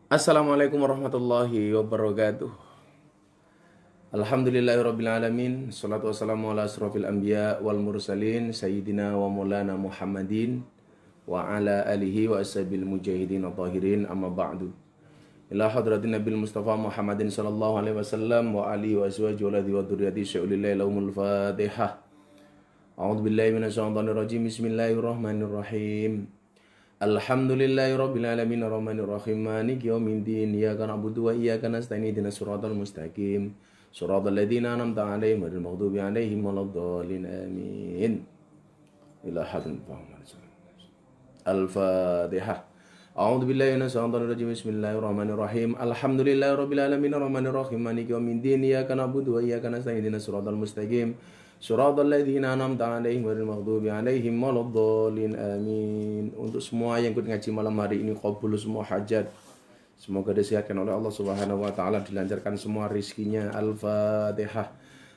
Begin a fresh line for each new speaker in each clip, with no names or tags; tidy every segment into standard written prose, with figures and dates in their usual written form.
Assalamualaikum warahmatullahi wabarakatuh. Alhamdulillahirabbil alamin. Shalatu wassalamu ala asrofil anbiya wal mursalin sayyidina wa maulana Muhammadin wa ala alihi wa ashabil mujahidin wa tahirin, amma ba'du. Ila hadratin Nabil Mustafa Muhammadin sallallahu alaihi wasallam wa alihi wa azwajihi wa dzurriyyati syaulillahi lahumul Fatihah. A'udzu billahi minasyaitonir rajim. Bismillahirrahmanirrahim. Alhamdulillahi rabbil alamin arrahmanir rahim maliki yaumiddin iyyaka na'budu wa iyyaka nasta'in ihdinas siratal mustaqim siratal ladzina an'amta 'alaihim ghairil maghdubi 'alaihim waladdallin amin. Ila hadin Al-Fatihah. A'udzu billahi minasyaitonir rajim. Bismillahirrahmanirrahim. Alhamdulillahi rabbil alamin arrahmanir rahim maliki yaumiddin iyyaka na'budu wa iyyaka nasta'in ihdinas siratal mustaqim Suratul ladzina an'amta 'alaihim ghairil maghdubi 'alaihim waladdallin amin. Untuk semua yang ikut ngaji malam hari ini, qabul semua hajat. Semoga disihkan oleh Allah Subhanahu wa taala, dilancarkan semua rizkinya. Al-Fatihah.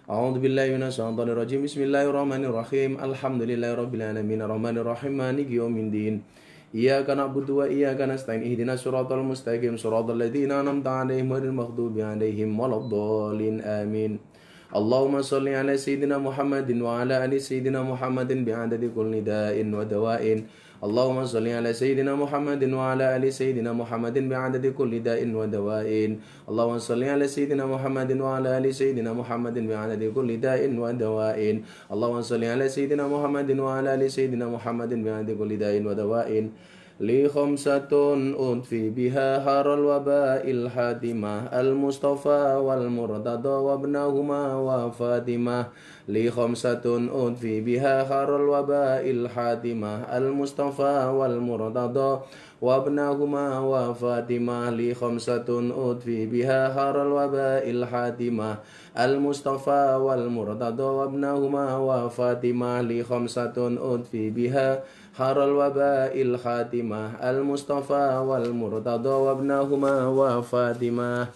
A'udzu billahi minasyaitonir rajim. Bismillahirrahmanirrahim. Alhamdulillahirabbil alamin arrahmanir rahim maliki yaumiddin. Iyyaka na'budu wa iyyaka nasta'in ihdinas siratal mustaqim siratal ladzina an'amta 'alaihim ghairil maghdubi 'alaihim waladdallin amin. Allahumma sholli ala sayyidina Muhammadin wa ala ali sayyidina Muhammadin bi'adadi kulli da'in wa dawa'in. Allahumma sholli ala sayyidina Muhammadin wa ala ali sayyidina Muhammadin bi'adadi kulli da'in wa dawa'in. Allahumma sholli ala sayyidina Muhammadin wa ala ali sayyidina Muhammadin bi'adadi kulli da'in wa dawa'in. Allahumma sholli ala sayyidina Muhammadin wa ala ali sayyidina Muhammadin bi'adadi kulli da'in wa dawa'in. Li khamsatun udfi biha haral waba'il hatimah al-mustafa wal murtada wa ibnahuma wa fatimah. Li khamsatun udfi biha haral waba'il hatimah al-mustafa wal murtada wa ibnahuma wa fatimah. Li khamsatun udfi biha haral waba'il hatimah al-mustafa wal murtada wa ibnahuma wa fatimah. Li khamsatun udfi biha haral waba'il khatimah al-mustafa wal murtada wa ibnahuma wa fatimah.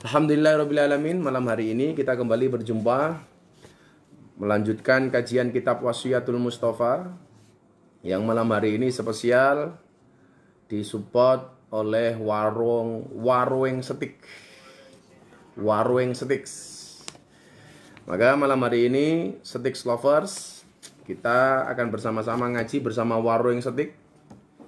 Alhamdulillahirabbil alamin. Malam hari ini kita kembali berjumpa melanjutkan kajian kitab Wasiyatul Mustafa, yang malam hari ini spesial disupport oleh Warung Setik. Maka malam hari ini Setiks Lovers, kita akan bersama-sama ngaji bersama Warung Setik.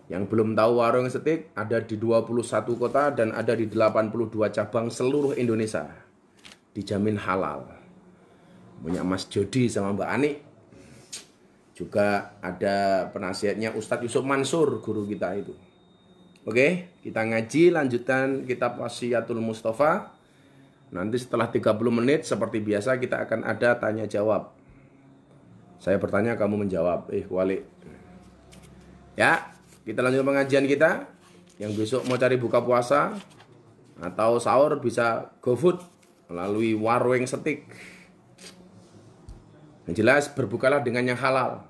Yang belum tahu Warung Setik, ada di 21 kota dan ada di 82 cabang seluruh Indonesia. Dijamin halal. Punya Mas Jody sama Mbak Ani. Juga ada penasihatnya Ustadz Yusuf Mansur, guru kita itu. Oke, kita ngaji lanjutan kitab Wasiyatul Mustafa. Nanti setelah 30 menit seperti biasa kita akan ada tanya jawab. Saya bertanya, kamu menjawab. Wali. Ya, kita lanjut pengajian kita. Yang besok mau cari buka puasa atau sahur bisa GoFood melalui Warung Setik. Yang jelas berbukalah dengan yang halal.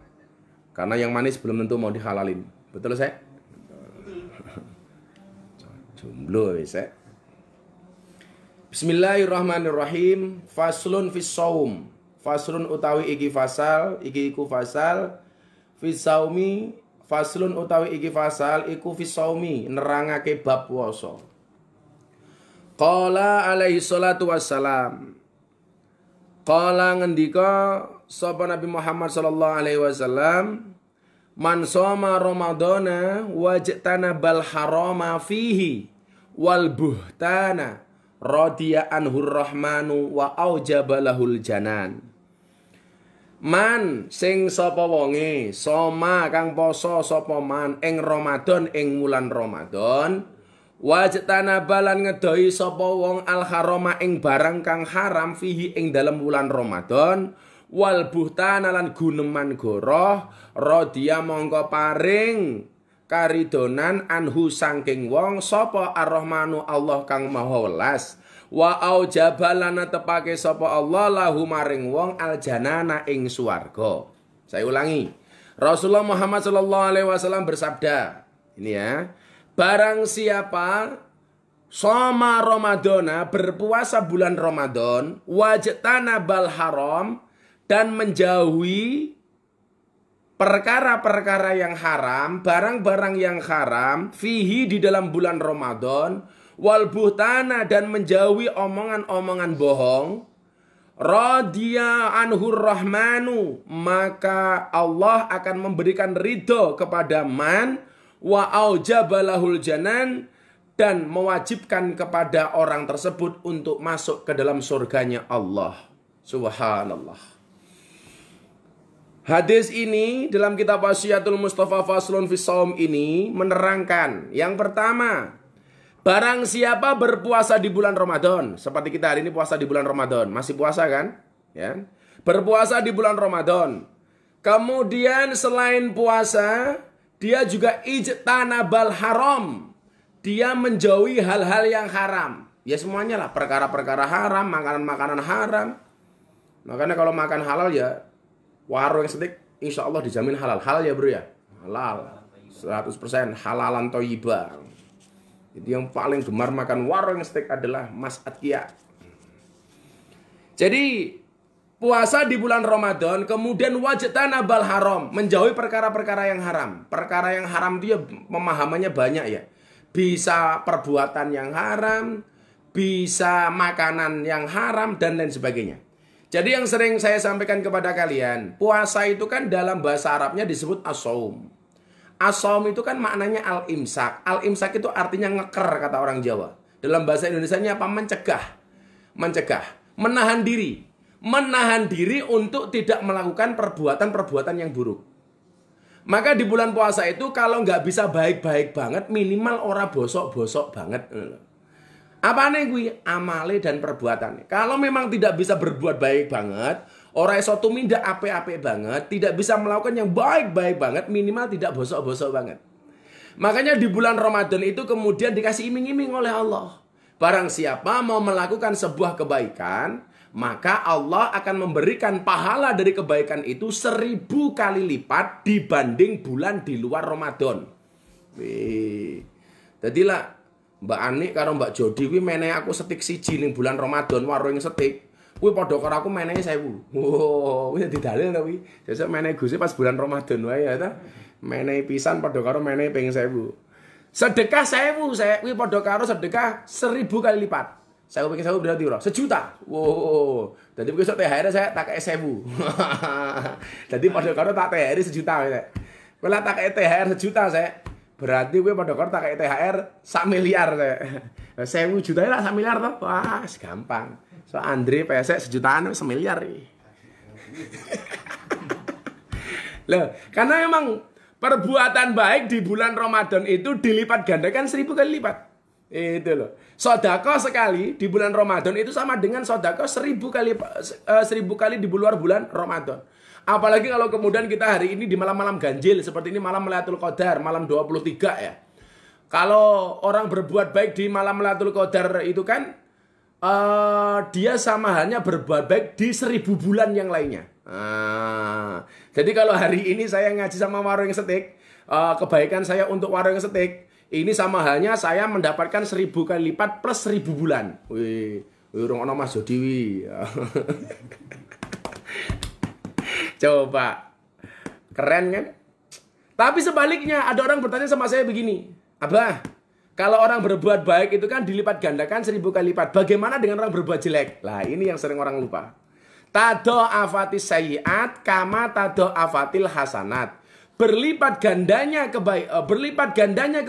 Karena yang manis belum tentu mau dihalalin. Betul saya? Jomblo saya. Bismillahirrahmanirrahim. Faslun fis shaum. Faslun utawi iki fasal, iki iku fasal fis saumi. Faslun utawi iki fasal iku fis saumi, nerangake bab puasa. Qala alaihi salatu wassalam. Qala ngendika sapa Nabi Muhammad sallallahu alaihi wasallam, man shoma ramadhana wajtana bal harama fihi wal buhtana radiya anhur rahmanu wa aujaba lahul janan. Man sing sapa wonge soma kang poso sapa man ing Ramadan ing wulan Ramadan, wajtana balan ngedohi sapa wong al harama ing barang kang haram fihi ing dalam wulan Ramadan, wal buhtana lan guneman goroh radiya mongko paring karidonan anhu saking wong sapa ar-rahmanu Allah kang maha welas, wa aujabalana tepake sapa Allah lahu maring wong aljanana ing swarga. Saya ulangi. Rasulullah Muhammad sallallahu alaihi wasallam bersabda, ini ya, barang siapa shoma Ramadana, berpuasa bulan Ramadan, wajtana bal haram, dan menjauhi perkara-perkara yang haram, barang-barang yang haram, fihi di dalam bulan Ramadan, wal buhtana dan menjauhi omongan-omongan bohong, radiya anhur rahmanu, maka Allah akan memberikan ridho kepada man, wa aujabalahul janan, dan mewajibkan kepada orang tersebut untuk masuk ke dalam surganya Allah. Subhanallah. Hadis ini dalam kitab Wasiyatul Mustafa Faslun Fis Shaum ini menerangkan, yang pertama, barang siapa berpuasa di bulan Ramadan, seperti kita hari ini puasa di bulan Ramadan, masih puasa kan? Ya. Berpuasa di bulan Ramadan. Kemudian selain puasa, dia juga ijtanabal haram. Dia menjauhi hal-hal yang haram. Ya semuanya lah, perkara-perkara haram, makanan-makanan haram. Makanya kalau makan halal ya warung steak insya Allah dijamin halal. Halal ya bro ya? Halal. 100% halalan thayyibah. Jadi yang paling gemar makan warung steak adalah Mas Atkia. Jadi puasa di bulan Ramadan, kemudian wajtanabal haram, menjauhi perkara-perkara yang haram. Perkara yang haram dia pemahamannya banyak ya. Bisa perbuatan yang haram, bisa makanan yang haram, dan lain sebagainya. Jadi yang sering saya sampaikan kepada kalian, puasa itu kan dalam bahasa Arabnya disebut as-shaum. As-shaum itu kan maknanya al-imsak. Al-imsak itu artinya ngeker kata orang Jawa. Dalam bahasa Indonesianya apa? Mencegah. Mencegah. Menahan diri. Menahan diri untuk tidak melakukan perbuatan-perbuatan yang buruk. Maka di bulan puasa itu kalau nggak bisa baik-baik banget, minimal ora bosok-bosok banget. Apa nih gue? Amale dan perbuatannya. Kalau memang tidak bisa berbuat baik banget, ora iso tumindak apik-apik banget, tidak bisa melakukan yang baik-baik banget, minimal tidak bosok-bosok banget. Makanya di bulan Ramadan itu kemudian dikasih iming-iming oleh Allah. Barang siapa mau melakukan sebuah kebaikan, maka Allah akan memberikan pahala dari kebaikan itu 1000 kali lipat dibanding bulan di luar Ramadan. Jadilah Mbak Ani karo Mbak Jodi kuwi menehi aku setik siji ning bulan Ramadan warung setik. Kuwi padha karo aku menehi 1000. Wow, wis didalil to kuwi. Sesuk menehi Gusti pas bulan Ramadan wae ya ta. Menehi pisan padha karo menehi ping 1000. Sedekah 1000 saya kuwi padha karo sedekah 1000 kali lipat. 1000 ping 1000 berarti ora? 1 juta. Wow. Dadi besok THR saya tak kei 1000. Dadi padha karo tak THR 1 juta saya. Kowe tak kei THR 1 juta saya. Berarti gue pada kor tak kayak THR 1 miliar saya. 1000 juta lah 1 miliar toh. Wah, gampang. So Andre pesek 1 jutaan 1 miliar. Loh, karena memang perbuatan baik di bulan Ramadan itu dilipat gandakan 1000 kali lipat. Itu loh. Sedekah sekali di bulan Ramadan itu sama dengan sedekah 1000 kali di luar bulan Ramadan. Apalagi kalau kemudian kita hari ini di malam-malam ganjil, seperti ini malam Lailatul Qadar, malam 23 ya. Kalau orang berbuat baik di malam Lailatul Qadar itu kan, dia sama halnya berbuat baik di 1000 bulan yang lainnya. Jadi kalau hari ini saya ngaji sama warung steak, kebaikan saya untuk warung steak, ini sama halnya saya mendapatkan 1000 kali lipat plus 1000 bulan. Wih, urung ono Mas Jodi. Coba. Keren kan? Tapi sebaliknya ada orang bertanya sama saya begini, Abah, kalau orang berbuat baik itu kan dilipat gandakan 1000 kali lipat. Bagaimana dengan orang berbuat jelek? Lah ini yang sering orang lupa. Tadha'afatis sayyi'at kama tadha'afatil hasanat. Berlipat gandanya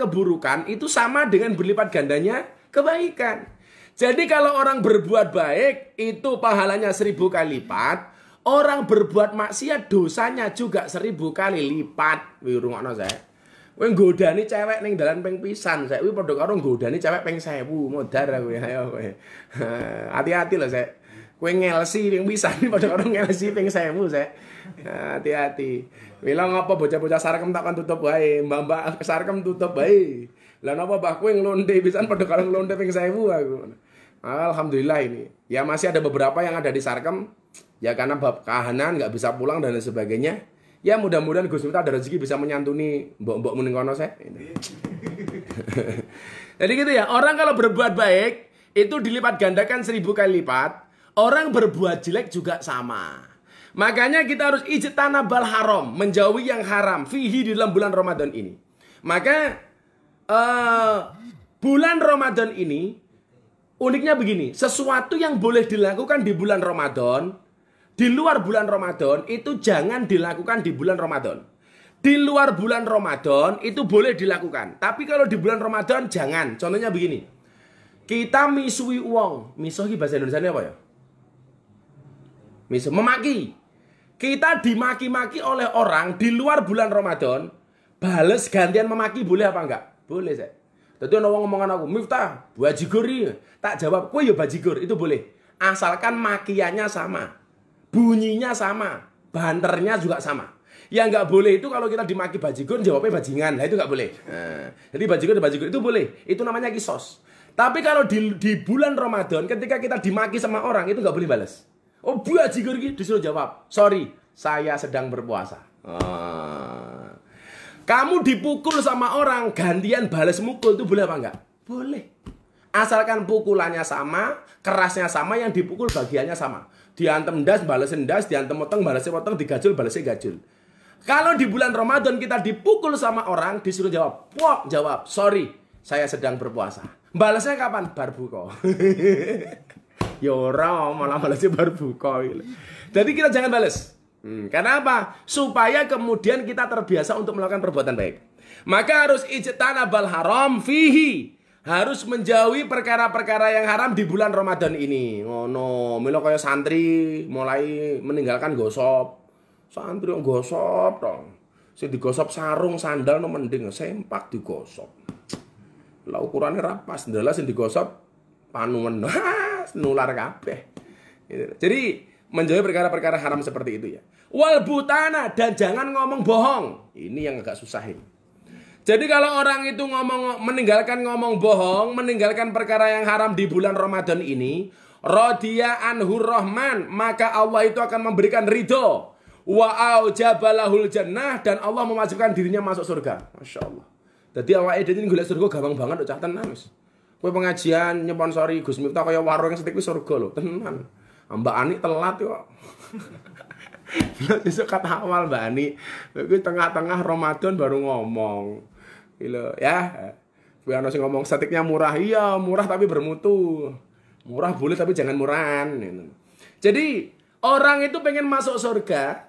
keburukan itu sama dengan berlipat gandanya kebaikan. Jadi kalau orang berbuat baik itu pahalanya 1000 kali lipat. Orang berbuat maksiat dosanya juga 1000 kali lipat. Wih rungokno saya. Kowe nggodani cewek ning dalan ping pisan, saya kuwi padha karo nggodani cewek ping 1000, modar aku ya. Ayo kowe. Hati-hati loh saya. Kowe ngelsi ping pisan padha karo ngelsi ping 1000 saya. Hati-hati. Mila ngapa bocah-bocah sarkem tak kan tutup wae, mbak-mbak sarkem tutup wae. Lah napa mbah kowe nglonte pisan padha karo nglonte ping 1000 aku. Alhamdulillah ini. Ya masih ada beberapa yang ada di sarkem. Ya karena bab kahanan nggak bisa pulang dan sebagainya. Ya mudah-mudahan Gus Miftah ada rezeki bisa menyantuni mbok-mbok muning kono saya. Jadi gitu ya. Orang kalau berbuat baik itu dilipat gandakan 1000 kali lipat. Orang berbuat jelek juga sama. Makanya kita harus ijtanabal haram, menjauhi yang haram fihi di dalam bulan Ramadan ini. Maka bulan Ramadan ini uniknya begini, sesuatu yang boleh dilakukan di bulan Ramadan, di luar bulan Ramadan itu jangan dilakukan di bulan Ramadan. Di luar bulan Ramadan itu boleh dilakukan, tapi kalau di bulan Ramadan jangan. Contohnya begini, kita misui uang, misuhi bahasa Indonesia apa ya? Misu, memaki. Kita dimaki-maki oleh orang di luar bulan Ramadan, bales gantian memaki boleh apa enggak? Boleh, saya. Jadi orang ngomongan aku, Miftah, bajigur ya. Tak jawab, kue ya bajigur, itu boleh. Asalkan makiannya sama, bunyinya sama, banternya juga sama. Yang enggak boleh itu kalau kita dimaki bajigur, jawabnya bajingan. Nah, itu enggak boleh. Nah, jadi bajigur itu boleh. Itu namanya kisos. Tapi kalau di bulan Ramadan, ketika kita dimaki sama orang, itu enggak boleh balas. Oh, bajigur gitu, disuruh jawab, sorry, saya sedang berpuasa. Kamu dipukul sama orang, gantian balas mukul, itu boleh apa enggak? Boleh. Asalkan pukulannya sama, kerasnya sama, yang dipukul bagiannya sama. Diantem das, balesin das, diantem motong, balesin motong, digajul, balesin gajul. Kalau di bulan Ramadan kita dipukul sama orang, disuruh jawab, wah, jawab, sorry, saya sedang berpuasa. Balasnya kapan? Bar buka. Ya orang malah balasnya bar buka. Jadi kita jangan balas. Karena apa? Supaya kemudian kita terbiasa untuk melakukan perbuatan baik. Maka harus ijtanabal haram fihi. Harus menjauhi perkara-perkara yang haram di bulan Ramadan ini. Ngono, milo kaya santri mulai meninggalkan gosop. Santri yang gosop dong. Sing digosop sarung sandal no mending sempak digosop. Lah ukurannya rapas, ndelas sing digosop panumen. Nular kabeh. Jadi menjauhi perkara-perkara haram seperti itu ya. Wal butana, dan jangan ngomong bohong. Ini yang agak susah ini. Jadi kalau orang itu meninggalkan ngomong bohong, meninggalkan perkara yang haram di bulan Ramadan ini, radiya anhur rahman, maka Allah itu akan memberikan ridho. Wa aujabalahul jannah, dan Allah mewajibkan dirinya masuk surga. Masya Allah. Jadi awake dhewe golek surga gampang banget cah tenan wis. Kowe pengajian nyponsori Gus Miftah kaya warung yang setik wis surga lho, tenan. Mbak Ani telat kok. Besok kata awal Mbak Ani, kowe tengah-tengah Ramadan baru ngomong. Gila ya. Kowe ana sing ngomong setiknya murah. Iya, murah tapi bermutu. Murah boleh tapi jangan murahan. Jadi, orang itu pengen masuk surga,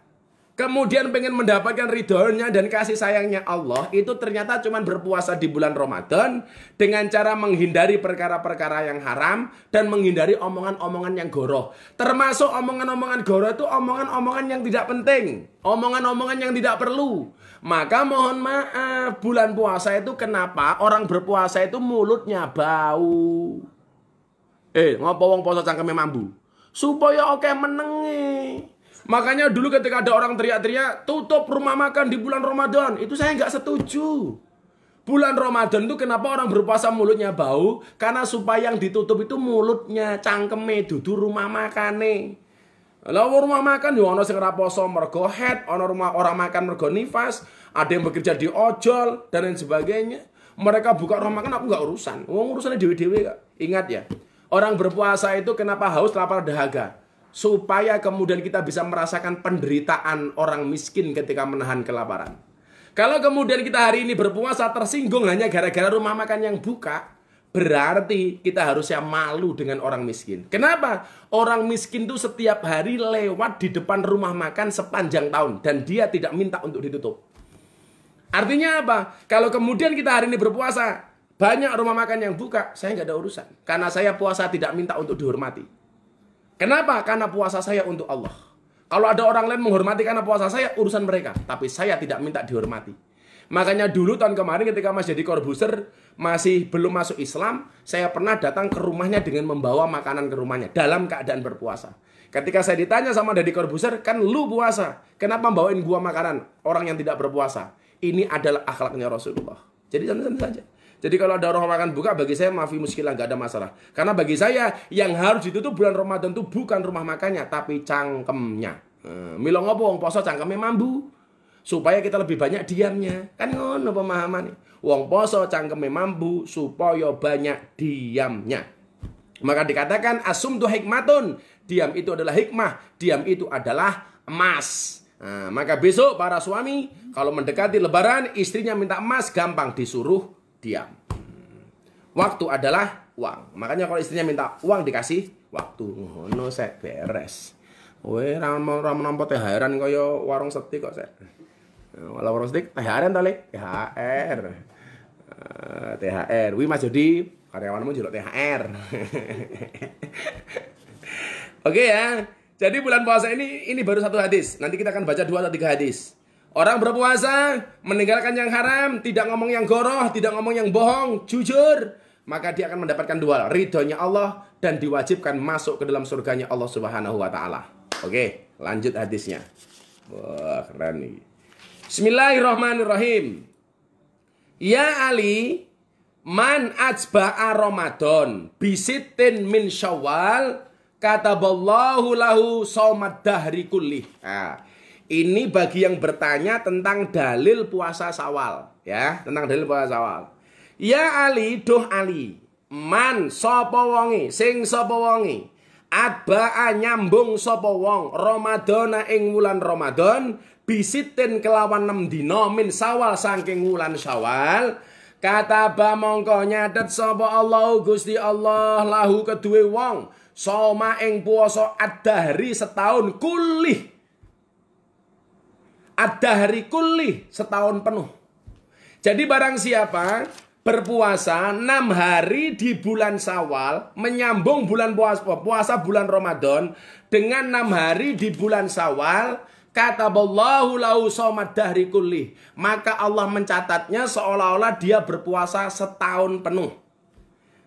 kemudian pengen mendapatkan ridhonya dan kasih sayangnya Allah, itu ternyata cuma berpuasa di bulan Ramadan dengan cara menghindari perkara-perkara yang haram dan menghindari omongan-omongan yang goroh. Termasuk omongan-omongan goroh itu omongan-omongan yang tidak penting, omongan-omongan yang tidak perlu. Maka mohon maaf, bulan puasa itu kenapa orang berpuasa itu mulutnya bau? Ngopo wong poso cangkeme mambu? Supaya oke menengi. Makanya dulu ketika ada orang teriak-teriak, tutup rumah makan di bulan Ramadan, itu saya nggak setuju. Bulan Ramadan itu kenapa orang berpuasa mulutnya bau? Karena supaya yang ditutup itu mulutnya, cangkeme, dudu rumah makane. Lalu rumah makan yo ana sing ora poso mergo head, ana rumah orang makan mergo nifas, ada yang bekerja di ojol dan lain sebagainya. Mereka buka rumah makan aku nggak urusan. Wong urusannya dewe-dewe kok. Ingat ya, orang berpuasa itu kenapa haus, lapar, dahaga? Supaya kemudian kita bisa merasakan penderitaan orang miskin ketika menahan kelaparan. Kalau kemudian kita hari ini berpuasa tersinggung hanya gara-gara rumah makan yang buka, berarti kita harusnya malu dengan orang miskin. Kenapa? Orang miskin itu setiap hari lewat di depan rumah makan sepanjang tahun dan dia tidak minta untuk ditutup. Artinya apa? Kalau kemudian kita hari ini berpuasa, banyak rumah makan yang buka, saya nggak ada urusan. Karena saya puasa tidak minta untuk dihormati. Kenapa? Karena puasa saya untuk Allah. Kalau ada orang lain menghormati karena puasa saya, urusan mereka. Tapi saya tidak minta dihormati. Makanya dulu tahun kemarin ketika Mas Deddy Corbuzier masih belum masuk Islam, saya pernah datang ke rumahnya dengan membawa makanan ke rumahnya dalam keadaan berpuasa. Ketika saya ditanya sama Deddy Corbuzier, kan lu puasa, kenapa bawain gua makanan orang yang tidak berpuasa? Ini adalah akhlaknya Rasulullah. Jadi santai saja. Jadi kalau ada orang makan buka, bagi saya maafi muskilah, nggak ada masalah. Karena bagi saya yang harus ditutup bulan Ramadan itu bukan rumah makannya, tapi cangkemnya. Milo ngopo wong poso cangkemnya mambu, supaya kita lebih banyak diamnya. Kan ngono pemahaman. Wong poso cangkemnya mambu supaya banyak diamnya. Maka dikatakan asumtu hikmatun. Diam itu adalah hikmah. Diam itu adalah emas. Nah, maka besok para suami kalau mendekati lebaran istrinya minta emas gampang disuruh diam. Waktu adalah uang. Makanya kalau istrinya minta uang dikasih waktu. Ngono sek beres. Kowe ra nampa THR-an kaya warung setik kok sek. Walau warung setik THR-an to, Lek? THR. THR. Wi Mas Jody, karyawanmu jeluk THR. Oke ya. Jadi bulan puasa ini baru satu hadis. Nanti kita akan baca 2 atau 3 hadis. Orang berpuasa meninggalkan yang haram, tidak ngomong yang goroh, tidak ngomong yang bohong, jujur, maka dia akan mendapatkan 2 ridhonya Allah dan diwajibkan masuk ke dalam surganya Allah Subhanahu wa taala. Oke, lanjut hadisnya. Wah, keren nih. Bismillahirrahmanirrahim. Ya Ali, man ajba'a Ramadan bisitin min Syawal kataballahu lahu shaumad dahri kullih. Nah, ini bagi yang bertanya tentang dalil puasa Syawal, ya, tentang dalil puasa Syawal. Ya Ali, duh Ali, man sapa wonge, sing sapa wonge, adba'a nyambung sapa wong Ramadana ing wulan Ramadan bisitin kelawan 6 dina min Syawal saking wulan Syawal. Kataba mongko nyatet sapa Allah Gusti Allah lahu keduwe wong soma ing puasa ad-dahri setahun kulih. Ad-dahri kulih setahun penuh. Jadi barang siapa berpuasa 6 hari di bulan Syawal menyambung bulan puasa bulan Ramadan dengan 6 hari di bulan Syawal, kataballahu lahu shaumad dahri kulih, maka Allah mencatatnya seolah-olah dia berpuasa setahun penuh.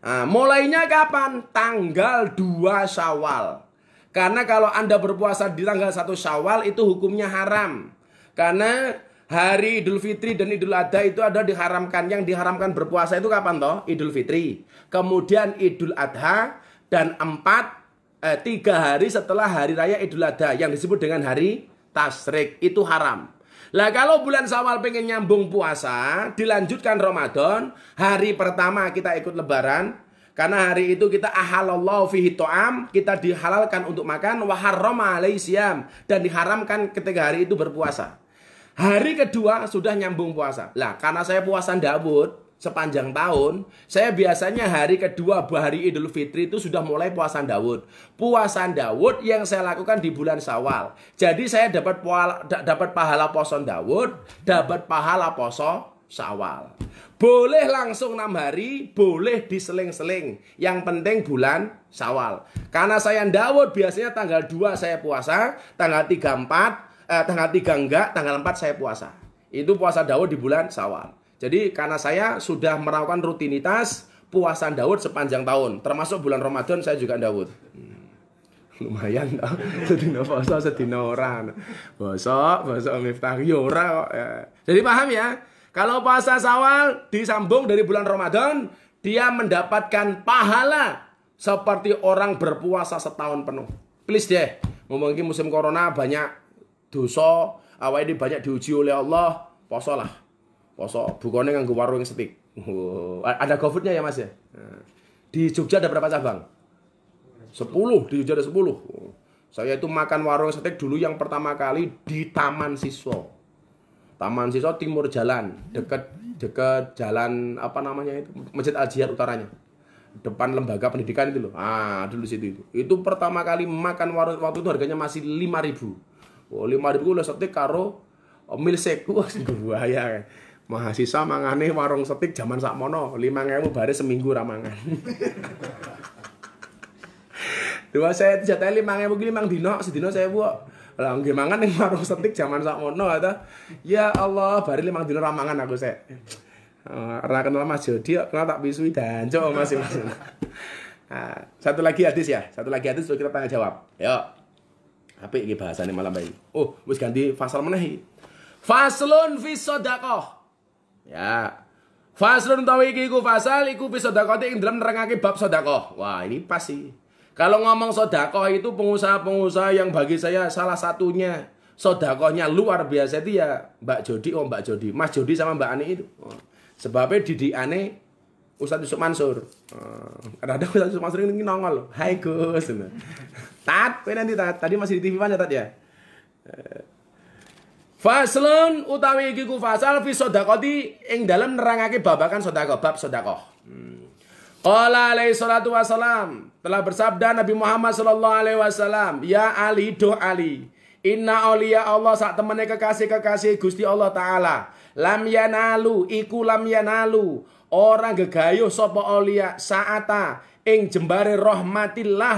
Nah, mulainya kapan? Tanggal 2 Syawal. Karena kalau Anda berpuasa di tanggal 1 Syawal itu hukumnya haram. Karena hari Idul Fitri dan Idul Adha itu ada diharamkan. Yang diharamkan berpuasa itu kapan toh? Idul Fitri. Kemudian Idul Adha dan 3 hari setelah hari raya Idul Adha yang disebut dengan hari Tasyrik itu haram. Lah kalau bulan Syawal pengen nyambung puasa, dilanjutkan Ramadan, hari pertama kita ikut lebaran, karena hari itu kita ahalallahu fihi ta'am, kita dihalalkan untuk makan, wa harrama alaihi siyam, dan diharamkan ketika hari itu berpuasa. Hari kedua sudah nyambung puasa. Lah karena saya puasa Daud sepanjang tahun, saya biasanya hari kedua hari Idul Fitri itu sudah mulai puasa Daud. Puasa Daud yang saya lakukan di bulan Syawal. Jadi saya dapat pahala poso Daud, dapat pahala poso Syawal. Boleh langsung 6 hari, boleh diseling-seling. Yang penting bulan Syawal. Karena saya Daud biasanya tanggal 2 saya puasa, tanggal 3 enggak, tanggal 4 saya puasa. Itu puasa Daud di bulan Syawal. Jadi karena saya sudah melakukan rutinitas puasa Daud sepanjang tahun, termasuk bulan Ramadan saya juga Daud. Lumayan tau, sedina puasa sedina ora. Bosok Miftah yo ora kok. Jadi paham ya? Kalau puasa Syawal disambung dari bulan Ramadan, dia mendapatkan pahala seperti orang berpuasa setahun penuh. Please deh, mungkin musim corona banyak dosa, awake ini banyak diuji oleh Allah, posolah. Poso bukane nganggo warung setik. Ada GoFood-nya ya Mas ya? Di Jogja ada berapa cabang? 10, di Jogja ada 10. Saya itu makan warung setik dulu yang pertama kali di Taman Siswa. Taman Siswa timur jalan, dekat jalan apa namanya itu? Masjid Al-Jihad utaranya. Depan lembaga pendidikan itu loh. Ah, dulu situ itu. Itu pertama kali makan warung waktu itu harganya masih 5.000. Oh, 5.000 udah setik karo milsek. Wah, bahaya kan. Mahasiswa mangane warung setik zaman sakmono 5.000 bare seminggu ramangan. Dua saya jatah 5.000 ki 5 dino, sedina 1.000 kok. Lah nggih mangan ning warung setik zaman sakmono ta. Ya Allah, bare 5 dino ramangan aku sek. Ora kenal Mas Jody kok kenal tak pisui danco Mas. Nah, satu lagi hadis ya. Satu lagi hadis kita tanya jawab. Yuk. Apik iki bahasane malam bayi. Oh, wis ganti fasal meneh. Faslun fi shadaqah. Ya. Faslun utawi iki iku fasal iku fi sedekah ing dalem nerangake bab sedekah. Wah, ini pas sih. Kalau ngomong sedekah itu pengusaha-pengusaha yang bagi saya salah satunya sedekahnya luar biasa itu ya Mbak Jody, Mbak Jody, Mas Jody sama Mbak Ani itu. Sebabnya didikane Ustadz Yusuf Mansur. Kadang-kadang Ustadz Yusuf Mansur ini nongol. Hai Gus. Tat, nanti Tat. Tadi masih di TV mana Tat ya? Faslun utawi iki ku fasal fi sedekati ing dalem nerangake babakan sedekah, bab sedekah. Qala alaihi salatu wasalam, telah bersabda Nabi Muhammad sallallahu alaihi wasallam, ya Ali, do Ali, inna auliya Allah sak temene kekasih-kekasih Gusti Allah taala, lam yanalu iku lam yanalu, orang gegayuh sapa auliya saata ing jembare rahmatillah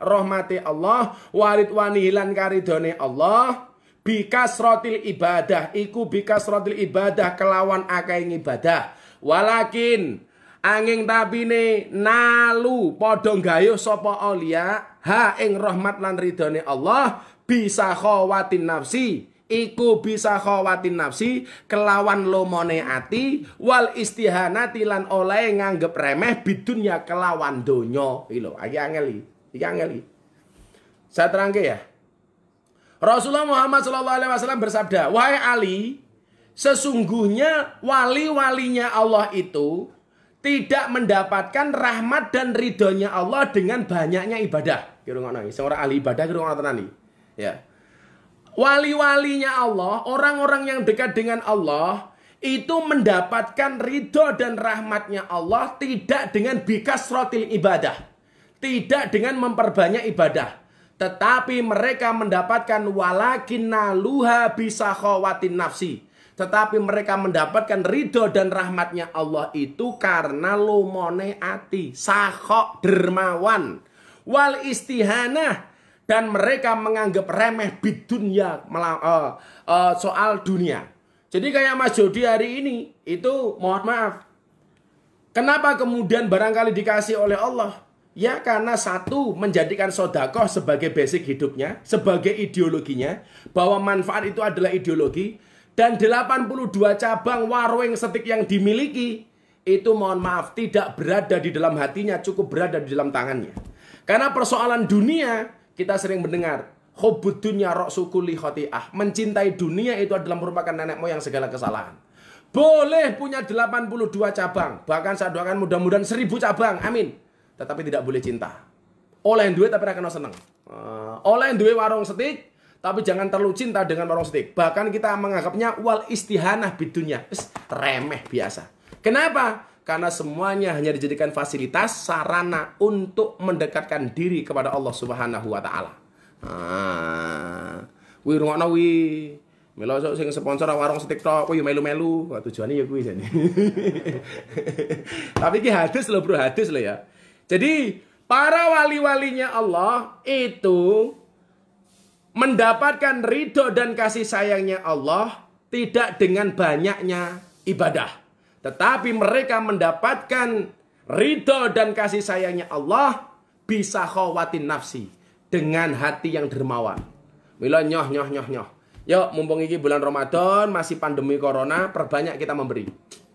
rahmati Allah waridwani lan karidone Allah. Bikasrotil ibadah iku bikasrotil ibadah kelawan akeh ibadah, walakin angin tapine nalu padha gayuh sapa aulia ha ing rahmat lan ridhone Allah bisa khawatin nafsi iku bisa khawatin nafsi kelawan lomone ati wal istihanati lan oleh nganggep remeh bidunya kelawan donya. Iki lho, iki angel. Saya terangke ya. Rasulullah Muhammad SAW bersabda, wahai Ali, sesungguhnya wali-walinya Allah itu tidak mendapatkan rahmat dan ridhonya Allah dengan banyaknya ibadah. Kira-kira seorang ahli ibadah, kira-kira tenani. Ya. Wali-walinya Allah, orang-orang yang dekat dengan Allah, itu mendapatkan ridho dan rahmatnya Allah tidak dengan bikasrotil ibadah. Tidak dengan memperbanyak ibadah. Tetapi mereka mendapatkan walakin naluha bisa khawatin nafsi. Tetapi mereka mendapatkan ridho dan rahmatnya Allah itu karena lumone ati, sakhok dermawan, wal istihanah, dan mereka menganggap remeh bidunya soal dunia. Jadi kayak Mas Jody hari ini itu mohon maaf. Kenapa kemudian barangkali dikasih oleh Allah? Ya karena satu menjadikan sedekah sebagai basic hidupnya, sebagai ideologinya, bahwa manfaat itu adalah ideologi, dan 82 cabang warung setik yang dimiliki itu mohon maaf tidak berada di dalam hatinya, cukup berada di dalam tangannya. Karena persoalan dunia kita sering mendengar hubbud dunya ra'su kulli khati'ah, mencintai dunia itu adalah merupakan nenek moyang segala kesalahan. Boleh punya 82 cabang, bahkan saya doakan mudah-mudahan 1000 cabang, amin. Tetapi tidak boleh cinta. Oleh duit tapi akan seneng. Oleh duit warung setik, tapi jangan terlalu cinta dengan warung setik. Bahkan kita menganggapnya wal istihanah bidunya, remeh biasa. Kenapa? Karena semuanya hanya dijadikan fasilitas, sarana untuk mendekatkan diri kepada Allah Subhanahu wa taala. Wi rungokno wi. Melo sing sponsor warung setik tok kuwi melu-melu. Tujuane ya kuwi jane. Tapi iki hadis lho, Bro, hadis lho ya. Jadi para wali-walinya Allah itu mendapatkan ridho dan kasih sayangnya Allah tidak dengan banyaknya ibadah. Tetapi mereka mendapatkan ridho dan kasih sayangnya Allah bisa khawatin nafsi, dengan hati yang dermawan. Mila nyoh. Yuk mumpung ini bulan Ramadan, masih pandemi corona, perbanyak kita memberi.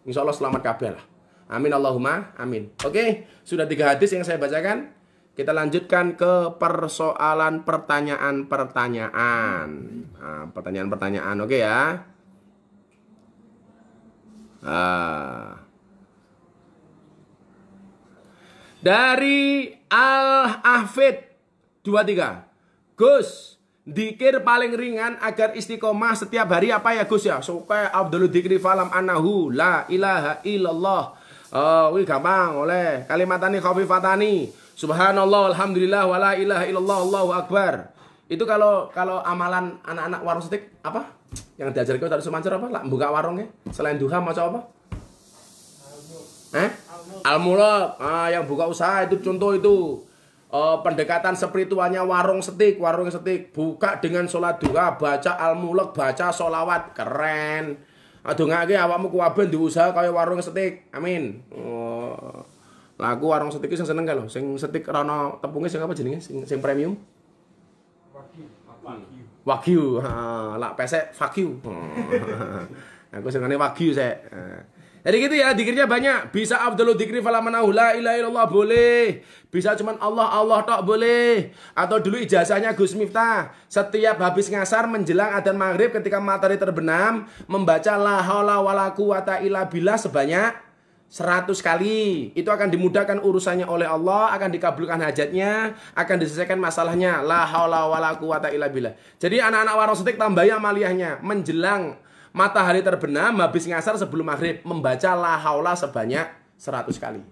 Insya Allah selamat kabeh lah. Amin Allahumma amin. Oke, sudah 3 hadis yang saya bacakan. Kita lanjutkan ke persoalan pertanyaan-pertanyaan. Pertanyaan-pertanyaan, oke ya. Dari Al-Ahfid 23. Gus, dikir paling ringan agar istiqomah setiap hari apa ya Gus ya? Supaya Abdul Dikri falam anahu la ilaha illallah. Wih gampang oleh kalimatani khafifatani subhanallah alhamdulillah wala ilaha illallah Allahu akbar. Itu kalau amalan anak-anak warung setik apa? Yang diajarkan Ustaz Sumancur apa? Lah buka warungnya selain duha maca apa? Al-Mulk. Yang buka usaha itu contoh itu. Pendekatan spiritualnya warung setik buka dengan sholat duha, baca Al-Mulk, baca sholawat, keren. Adongake awakmu kuwaben diusaha kaya warung setik. Amin. Lah aku warung setik sing seneng kae lho, sing setik rono tepunge sing apa jenenge? Sing premium. Wagyu. Lah pesek wagyu. Aku senengane wagyu sek. Jadi gitu ya, dikirnya banyak. Bisa Abdul Dikri falamanahu la ilaha illallah boleh. Bisa cuman Allah tok boleh. Atau dulu ijazahnya Gus Miftah, setiap habis ngasar menjelang adzan maghrib ketika matahari terbenam membaca la haula wala quwata illa billah sebanyak 100 kali. Itu akan dimudahkan urusannya oleh Allah, akan dikabulkan hajatnya, akan diselesaikan masalahnya. La haula wala quwata illa billah. Jadi anak-anak warung setik tambahi amaliyahnya. Menjelang matahari terbenam, habis ngasar sebelum maghrib, membaca la haula sebanyak 100 kali.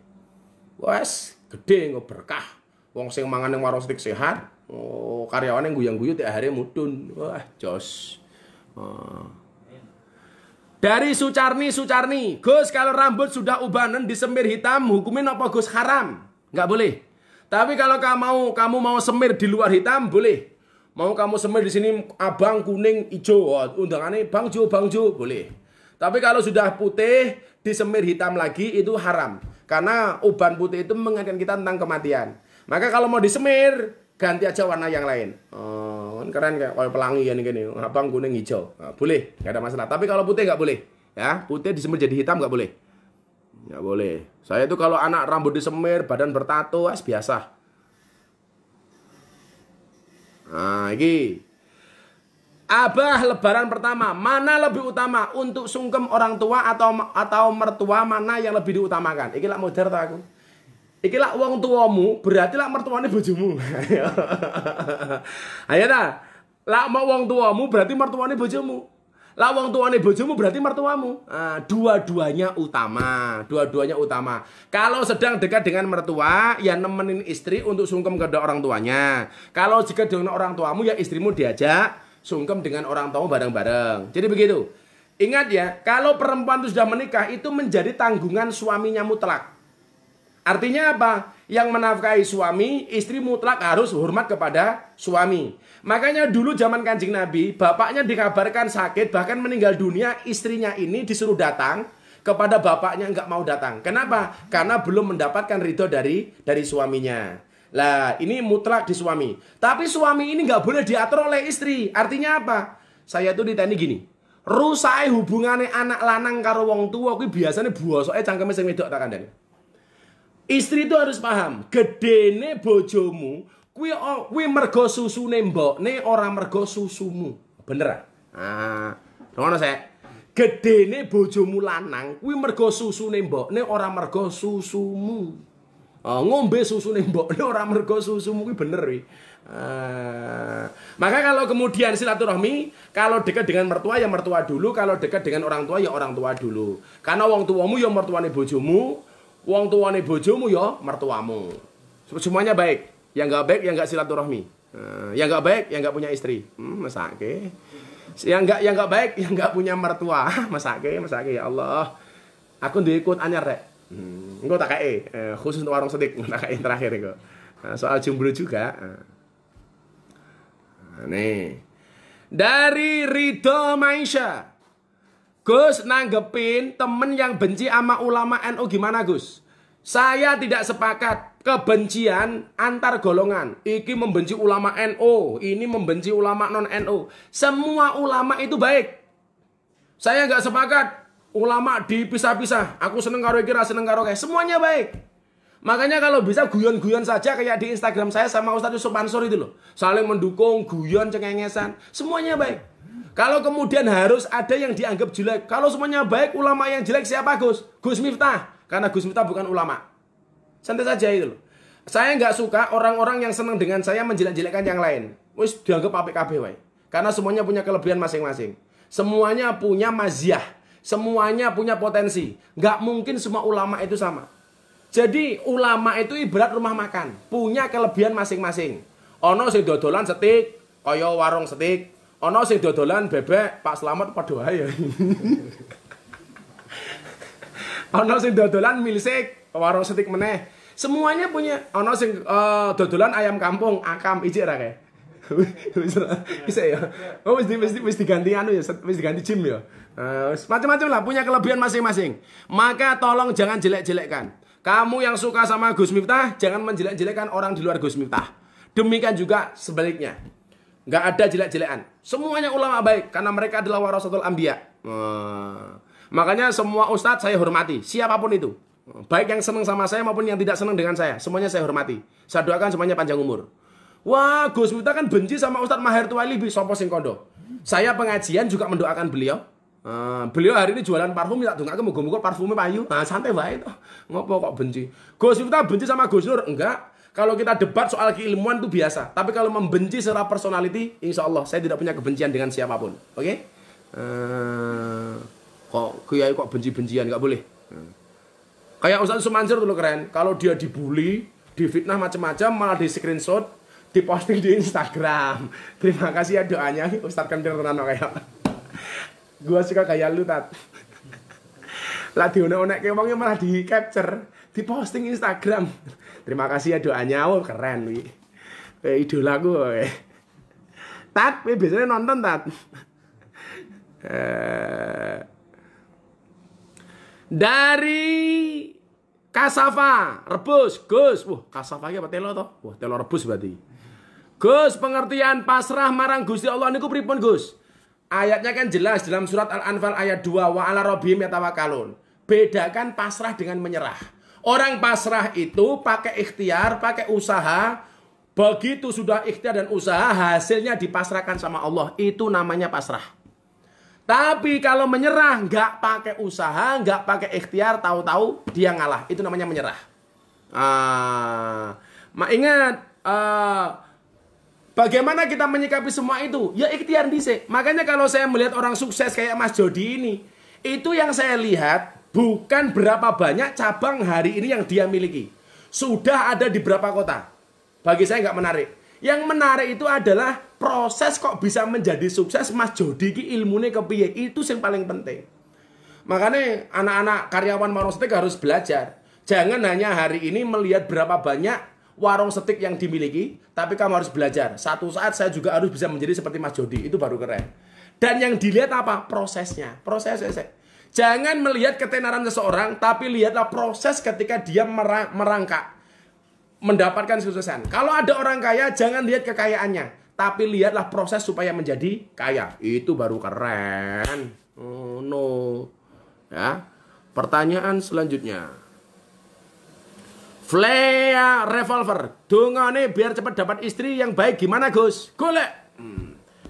Wes, gede nggak berkah. Wong sing mangan ning warung setik sehat, karyawane guyang-guyu tiap hari mudun. Wah, jos. Dari Sucarni, Gus kalau rambut sudah ubanan disemir hitam, hukumin apa Gus? Haram, nggak boleh. Tapi kalau kamu mau semir di luar hitam, boleh. Mau kamu semir di sini abang, kuning, hijau, undangannya bang Jo, boleh. Tapi kalau sudah putih disemir hitam lagi itu haram, karena uban putih itu mengingatkan kita tentang kematian. Maka kalau mau disemir ganti aja warna yang lain. Keren kayak pelangi gini, abang, kuning, hijau. Boleh, nggak ada masalah. Tapi kalau putih nggak boleh. Ya, putih disemir jadi hitam nggak boleh. Nggak boleh. Saya itu kalau anak rambut disemir, badan bertato, biasa. Nah, ini. Abah lebaran pertama, mana lebih utama untuk sungkem orang tua atau mertua, mana yang lebih diutamakan? Iki lah modern tuh aku. Iki lah wong tuamu, berarti lah mertuane bojomu. Ayo ta. Lah mau wong tuamu berarti mertuane bojomu. Lah wong tuane bojomu berarti mertuamu. Nah, dua-duanya utama. Kalau sedang dekat dengan mertua, ya nemenin istri untuk sungkem ke orang tuanya. Kalau jika dengan orang tuamu, ya istrimu diajak sungkem dengan orang tuamu bareng-bareng. Jadi begitu. Ingat ya, kalau perempuan itu sudah menikah, itu menjadi tanggungan suaminya mutlak. Artinya apa? Yang menafkahi suami, istri mutlak harus hormat kepada suami. Makanya dulu zaman Kanjeng Nabi, bapaknya dikabarkan sakit, bahkan meninggal dunia, istrinya ini disuruh datang, kepada bapaknya nggak mau datang. Kenapa? Karena belum mendapatkan ridho dari suaminya. Lah, ini mutlak di suami. Tapi suami ini nggak boleh diatur oleh istri. Artinya apa? Saya tuh ditanya gini, rusake hubungannya anak lanang karo wong tua, kuwi biasanya buasoke cangkeme sing wedok tak kandhani. Istri itu harus paham, gedene bojomu kuwi mergo susune mbokne ora mergo susumu. Bener ah? Ngono saya. Gedene bojomu lanang kuwi mergo susune mbokne ora mergo susumu. Ngombe susune mbokne ora mergo susumu kuwi bener kuwi. Maka kalau kemudian silaturahmi, kalau dekat dengan mertua ya mertua dulu, kalau dekat dengan orang tua ya orang tua dulu. Karena wong tuamu ya mertuane bojomu, wong tuane bojomu ya mertuamu. Semuanya baik. Yang enggak baik, yang enggak silaturahmi. Yang enggak baik, yang enggak punya istri. Masake. Yang enggak baik, yang enggak punya mertua. Masake ya Allah. Aku duwe ikut anyar rek. Engko tak kae, khusus untuk warung setik tak kae terakhir engko. Soal jomblo juga. Nih. Dari Ridho Maisha. Gus, nanggepin temen yang benci sama ulama NU gimana Gus? Saya tidak sepakat kebencian antar golongan. Iki membenci ulama NU, ini membenci ulama non NU. Semua ulama itu baik. Saya nggak sepakat ulama dipisah-pisah. Aku seneng karo iki, seneng karo kayak. Semuanya baik. Makanya kalau bisa guyon-guyon saja kayak di Instagram saya sama Ustadz Yusuf Mansur itu loh. Saling mendukung, guyon, cengengesan. Semuanya baik. Kalau kemudian harus ada yang dianggap jelek. Kalau semuanya baik, ulama yang jelek siapa Gus? Gus Miftah. Karena Gus Miftah bukan ulama. Santai saja itu loh. Saya nggak suka orang-orang yang senang dengan saya menjelek-jelekkan yang lain. Wis dianggap apik kabeh wae. Karena semuanya punya kelebihan masing-masing. Semuanya punya maziyah. Semuanya punya potensi. Nggak mungkin semua ulama itu sama. Jadi ulama itu ibarat rumah makan. Punya kelebihan masing-masing. Ono sing dodolan setik, kaya warung setik. Ono sing dodolan bebek, Pak Slamet padha wae. Ono sing dodolan milsik, warung setik meneh. Semuanya punya. Ono sing dodolan ayam kampung, akam ijik ra kae. Bisa ya. Oh wis diganti anu ya, wis diganti gym ya. Macam-macam lah, punya kelebihan masing-masing. Maka tolong jangan jelek-jelekkan. Kamu yang suka sama Gus Miftah, jangan menjelek-jelekkan orang di luar Gus Miftah. Demikian juga sebaliknya. Nggak ada jelek-jelekan. Semuanya ulama baik karena mereka adalah warasatul anbiya. Makanya semua ustadz saya hormati, siapapun itu. Baik yang senang sama saya maupun yang tidak senang dengan saya, semuanya saya hormati. Saya doakan semuanya panjang umur. Wah, Gus Miftah kan benci sama Ustadz Maher Tuwailibi, sopo sing kondo. Saya pengajian juga mendoakan beliau. Beliau hari ini jualan parfum, tak dongake muga-muga parfumnya payu. Nah, santai wae to. Ngopo kok benci? Gus Miftah benci sama Gus Nur? Enggak. Kalau kita debat soal keilmuan itu biasa. Tapi kalau membenci secara personality, insya Allah saya tidak punya kebencian dengan siapapun. Oke? Kok kiai kok benci-bencian, nggak boleh. Kayak Ustaz Sumansur dulu keren. Kalau dia dibully, difitnah macam-macam, malah di screenshot, diposting di Instagram. Terima kasih ya doanya, Ustaz Kendir tenan kayak. Gua suka kayak lu, Tat. Lah dionek-onek ke wongnya malah di capture, diposting Instagram. Terima kasih ya doanya, oh keren wi. Idola gue. Tat, biasanya nonton Tat. Dari Kasafa, rebus, Gus. Wah, Kasafa apa telo toh? Wah, telo rebus berarti. Gus, pengertian pasrah marang Gusti Allah niku pripun, Gus? Ayatnya kan jelas dalam surat Al-Anfal ayat 2, wa ala rabbihim yatawakkalun. Bedakan pasrah dengan menyerah. Orang pasrah itu pakai ikhtiar, pakai usaha. Begitu sudah ikhtiar dan usaha, hasilnya dipasrahkan sama Allah. Itu namanya pasrah. Tapi kalau menyerah, nggak pakai usaha, nggak pakai ikhtiar, tahu-tahu dia ngalah. Itu namanya menyerah. Ingat, bagaimana kita menyikapi semua itu? Ya ikhtiar dhisik. Makanya kalau saya melihat orang sukses kayak Mas Jody ini, itu yang saya lihat bukan berapa banyak cabang hari ini yang dia miliki. Sudah ada di berapa kota. Bagi saya nggak menarik. Yang menarik itu adalah proses kok bisa menjadi sukses Mas Jody ki ilmune kepiye. Itu yang paling penting. Makanya anak-anak karyawan warung setik harus belajar. Jangan hanya hari ini melihat berapa banyak warung setik yang dimiliki, tapi kamu harus belajar. Satu saat saya juga harus bisa menjadi seperti Mas Jody. Itu baru keren. Dan yang dilihat apa? Prosesnya. Prosesnya. Jangan melihat ketenaran seseorang, tapi lihatlah proses ketika dia merangkak. Mendapatkan kesuksesan. Kalau ada orang kaya, jangan lihat kekayaannya, tapi lihatlah proses supaya menjadi kaya. Itu baru keren. Oh no. Ya. Pertanyaan selanjutnya. Flea Revolver, dongane biar cepat dapat istri yang baik gimana Gus? Golek.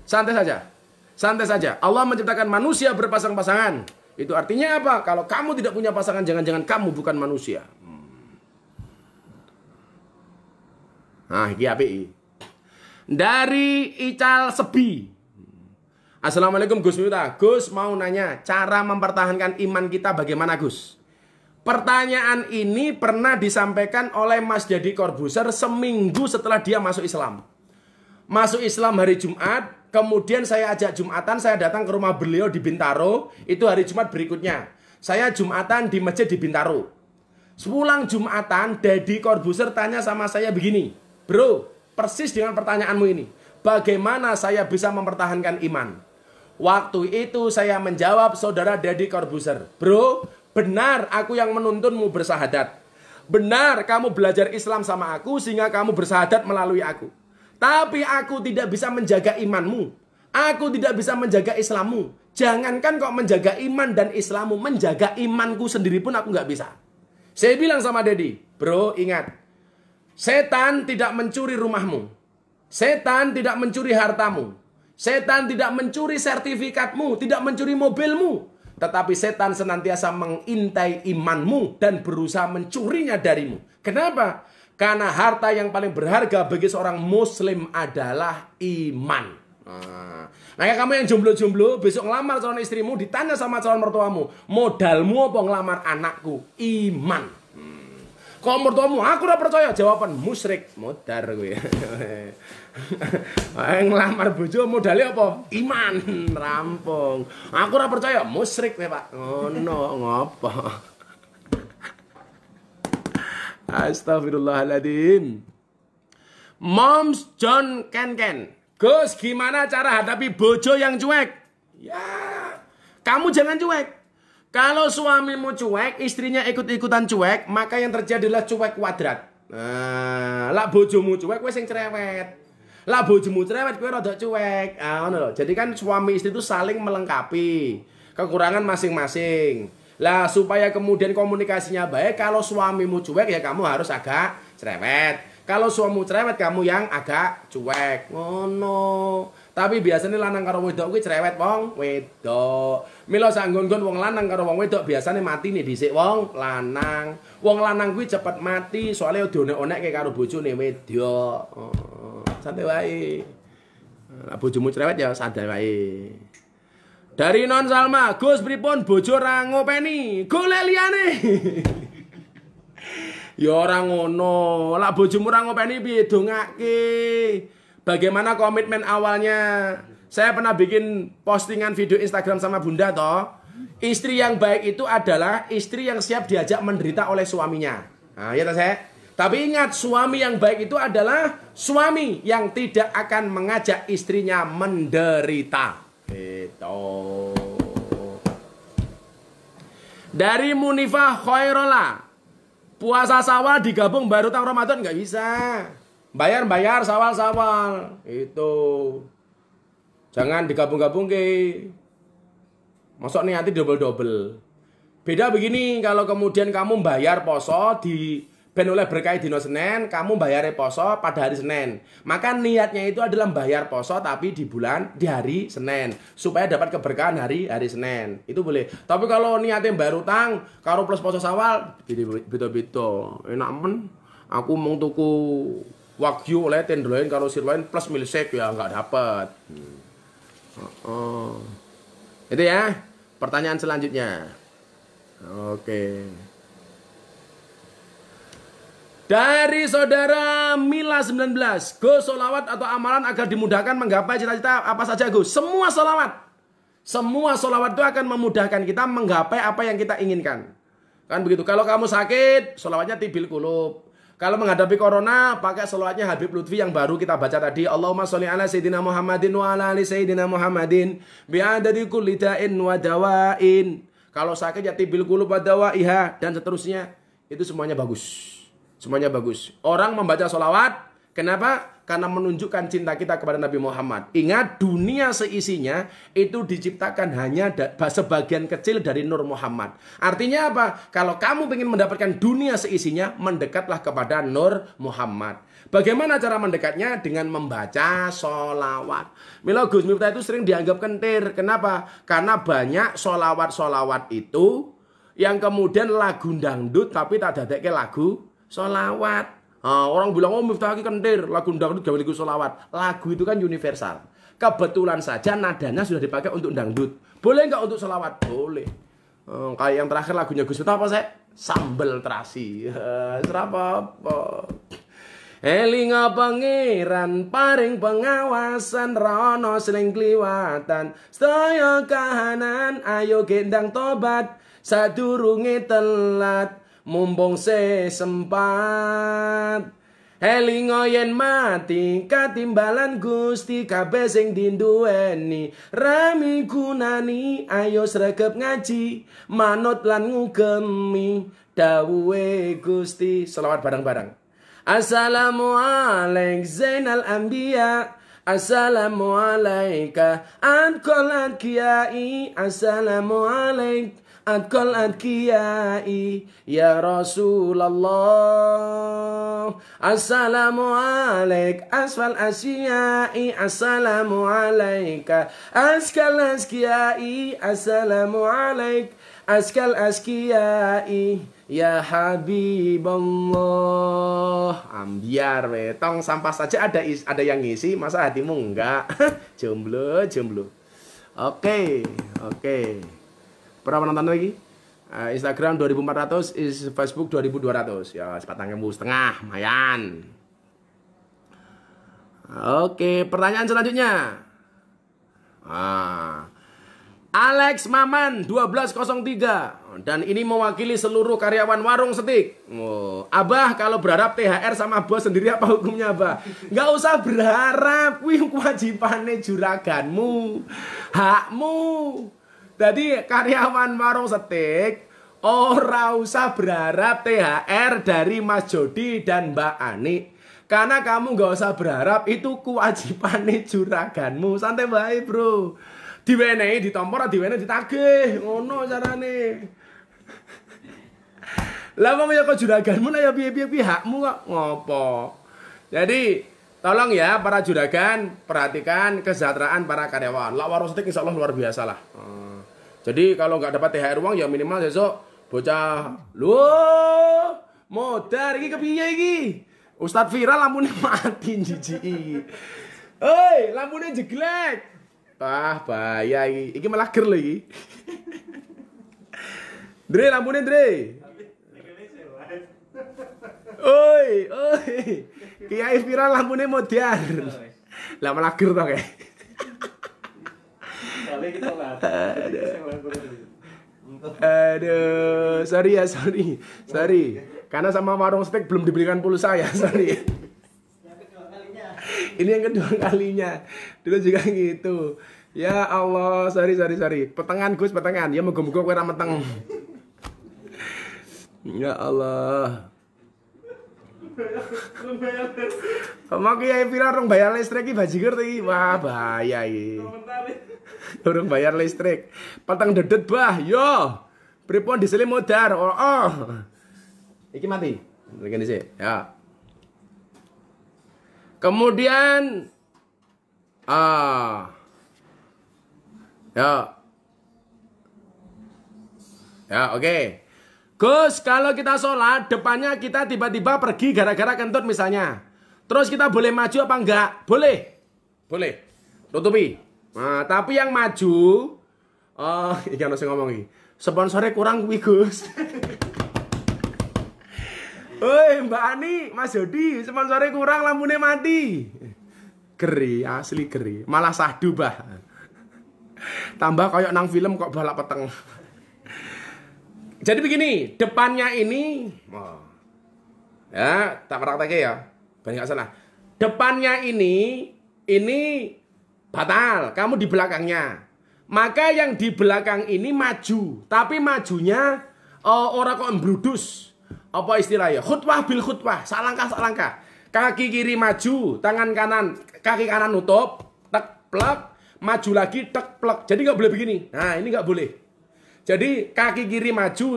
Santai saja. Santai saja. Allah menciptakan manusia berpasang-pasangan. Itu artinya apa? Kalau kamu tidak punya pasangan, jangan-jangan kamu bukan manusia. Nah, iki apik. Dari Ical Sebi. Assalamualaikum Gus Miftah. Gus mau nanya, cara mempertahankan iman kita bagaimana Gus? Pertanyaan ini pernah disampaikan oleh Mas Deddy Corbuzier seminggu setelah dia masuk Islam. Masuk Islam hari Jumat, kemudian saya ajak Jumatan, saya datang ke rumah beliau di Bintaro, itu hari Jumat berikutnya. Saya Jumatan di masjid di Bintaro. Sepulang Jumatan, Deddy Corbuzier tanya sama saya begini, bro, persis dengan pertanyaanmu ini, bagaimana saya bisa mempertahankan iman? Waktu itu saya menjawab saudara Deddy Corbuzier, bro, benar aku yang menuntunmu bersahadat. Benar kamu belajar Islam sama aku sehingga kamu bersahadat melalui aku. Tapi aku tidak bisa menjaga imanmu. Aku tidak bisa menjaga Islammu. Jangankan kok menjaga iman dan Islammu, menjaga imanku sendiri pun aku nggak bisa. Saya bilang sama Deddy, bro ingat, setan tidak mencuri rumahmu. Setan tidak mencuri hartamu. Setan tidak mencuri sertifikatmu, tidak mencuri mobilmu. Tetapi setan senantiasa mengintai imanmu dan berusaha mencurinya darimu. Kenapa? Karena harta yang paling berharga bagi seorang muslim adalah iman. Nah, kamu yang jomblo-jomblo, besok ngelamar calon istrimu, ditanya sama calon mertuamu, modalmu apa ngelamar anakku? Iman. Kalau mertuamu, aku udah percaya, jawaban musyrik, modar gue. Ngelamar bojo modalnya apa? Iman, rampung. Aku udah percaya, musyrik ya Pak. Oh no, ngapa? Astagfirullahaladzim. Moms John Ken. Gus, gimana cara hadapi bojo yang cuek? Ya, kamu jangan cuek. Kalau suamimu cuek, istrinya ikut-ikutan cuek, maka yang terjadi adalah cuek kuadrat. Nah, lah bojomu cuek, kowe sing cerewet. Lah bojomu cerewet, kowe rada cuek. Jadi kan suami istri itu saling melengkapi kekurangan masing-masing. Lah supaya kemudian komunikasinya baik, kalau suamimu cuek ya kamu harus agak cerewet. Kalau suamimu cerewet, kamu yang agak cuek. Ngono. Tapi biasanya lanang karo wedok kuwi cerewet wong wedok. Mila sanggon-gon wong lanang karo wong wedok biasanya mati nih dhisik wong lanang. Wong lanang kuwi cepet mati soalnya dionek-onekke karo bojone wedok. Santai wae. Lah bojomu cerewet ya santai wae. Dari Non Salma, Gus pripun bojo ra ngopeni? Golek liyane. Ya ora ngono. Lah bojomu ra ngopeni piye dongake? Bagaimana komitmen awalnya? Saya pernah bikin postingan video Instagram sama Bunda toh. Istri yang baik itu adalah istri yang siap diajak menderita oleh suaminya. Nah, ya toh saya. Tapi ingat, suami yang baik itu adalah suami yang tidak akan mengajak istrinya menderita. Gitu. Dari Munifah Khairola, puasa Syawal digabung baru tang Ramadan nggak bisa. Bayar Syawal. Itu. Jangan digabung-gabung ke. Masuk niati double-double. Beda begini, kalau kemudian kamu bayar poso di ben oleh berkah dino Senin, kamu bayar poso pada hari Senin. Maka niatnya itu adalah bayar poso tapi di hari Senin supaya dapat keberkahan hari Senin. Itu boleh. Tapi kalau niatnya bayar utang karo plus poso Syawal, beda-beda. Enak men. Aku mau tuku wagyu oleh tenderloin karo sirloin plus milkshake ya nggak dapat. Itu ya. Pertanyaan selanjutnya. Oke. Dari saudara Mila 19, Gus, sholawat atau amalan agar dimudahkan menggapai cita-cita apa saja Gus? Semua sholawat itu akan memudahkan kita menggapai apa yang kita inginkan. Kan begitu. Kalau kamu sakit, sholawatnya tibil kulub. Kalau menghadapi corona, pakai sholawatnya Habib Lutfi yang baru kita baca tadi. Allahumma sholli ala Sayyidina Muhammadin wa ala ali Sayyidina Muhammadin bi'adadi kulli da'in wa dawain. Kalau sakit ya tibil kulub wa dawaiha dan seterusnya. Itu semuanya bagus. Semuanya bagus. Orang membaca sholawat, kenapa? Karena menunjukkan cinta kita kepada Nabi Muhammad. Ingat, dunia seisinya itu diciptakan hanya sebagian kecil dari Nur Muhammad. Artinya apa? Kalau kamu ingin mendapatkan dunia seisinya, mendekatlah kepada Nur Muhammad. Bagaimana cara mendekatnya? Dengan membaca sholawat. Mila Gus Miftah itu sering dianggap kentir. Kenapa? Karena banyak sholawat-sholawat itu yang kemudian lagu dangdut tapi tak dadekke lagu sholawat. Orang bilang, oh Miftah iki kentir, lagu dangdut gawe lagu sholawat. Lagu itu kan universal. Kebetulan saja nadanya sudah dipakai untuk dangdut. Boleh nggak untuk sholawat? Boleh. Kayak yang terakhir lagunya Gus Miftah apa sih? Sambel terasi. Apa? Elinga pangeran paring pengawasan rono seling kliwatan. Sedaya kahanan ayo gendang tobat sadurunge telat. Mumpung sempat elingo yen mati katimbalan Gusti kabeh sing dinduweni rami gunani ayo sregep ngaji manut lan ngugemi dawuhe Gusti. Selawat bareng-bareng. Assalamualaikum Zainal Anbiya, Assalamualaikum Adkolat Kiai, Assalamualaikum Adkolat Kiai ya Rasulullah. Assalamualaikum Asfal Asyai, Assalamualaikum Askal Askiai, Assalamualaikum Askal Askiai ya Habibullah. Ambiar tong sampah saja ada yang ngisi, masa hatimu enggak? Jomblo. Oke. Berapa nonton lagi? Instagram 2400, Facebook 2200. Ya, sepatang 1,5 lumayan. Oke, pertanyaan selanjutnya. Alex Maman 1203, dan ini mewakili seluruh karyawan warung Setik. Abah kalau berharap THR sama bos sendiri apa hukumnya Abah? Nggak usah berharap, wih kewajibannya juraganmu, hakmu. Jadi karyawan warung Setik ora usah berharap THR dari Mas Jody dan Mbak Ani. Karena kamu nggak usah berharap, itu kewajibannya juraganmu. Santai bae bro. Diwenehi ditompo ora diwenehi ditagih. Ngono carane. Lah wong ya kok juraganmu lah ya piye-piye hakmu kok ngopo. Jadi tolong ya para juragan perhatikan kesejahteraan para karyawan. Lak warung steak insya Allah luar biasa lah. Jadi kalau nggak dapat THR uang ya minimal besok bocah loh modar iki kepiye iki? Ustadz viral lampunya mati jijiki. Hei, lampunya jeglek. Wah, bahaya iki. Iki malah ger lho iki. Dre, lampunya Dre. Oi. Kiai viral lampunya modar. Lah malah ger to kae. Aduh, sorry. Karena sama warung steak belum dibelikan pulsa ya, sorry. Ini yang kedua kalinya. Dulu juga gitu. Ya Allah, sorry. Petengan Gus, petengan. Ya moga-moga kowe ra meteng. Ya Allah. Mau kiai viral rong bayar listrik iki bajigur iki. Wah, bahaya iki. Urung bayar listrik. Peteng dedet bah, yo. Pripun disele modar. Oh. Iki mati. Begini sih, ya. Kemudian ya, oke. Gus, kalau kita sholat depannya kita tiba-tiba pergi gara-gara kentut misalnya. Terus kita boleh maju apa enggak? Boleh. Tutupi. Nah, tapi yang maju iki ono sing ngomong iki. Sponsornya kurang kuwi, Gus. Woi, Mbak Ani, Mas Jody, sponsornya kurang lampunya mati. Geri, asli geri. Malah sahdu, bah. Tambah kayak nang film kok balap peteng. Jadi begini, depannya ini ya, tak prakteknya ya. Banyak gak salah. Depannya ini batal, kamu di belakangnya. Maka yang di belakang ini maju, tapi majunya orang kok embrudus. Apa istilahnya? Khutbah bil khutbah, salangkah. Kaki kiri maju, tangan kanan, kaki kanan nutup, tek plek, maju lagi tek plek. Jadi nggak boleh begini. Nah, ini nggak boleh. Jadi kaki kiri maju,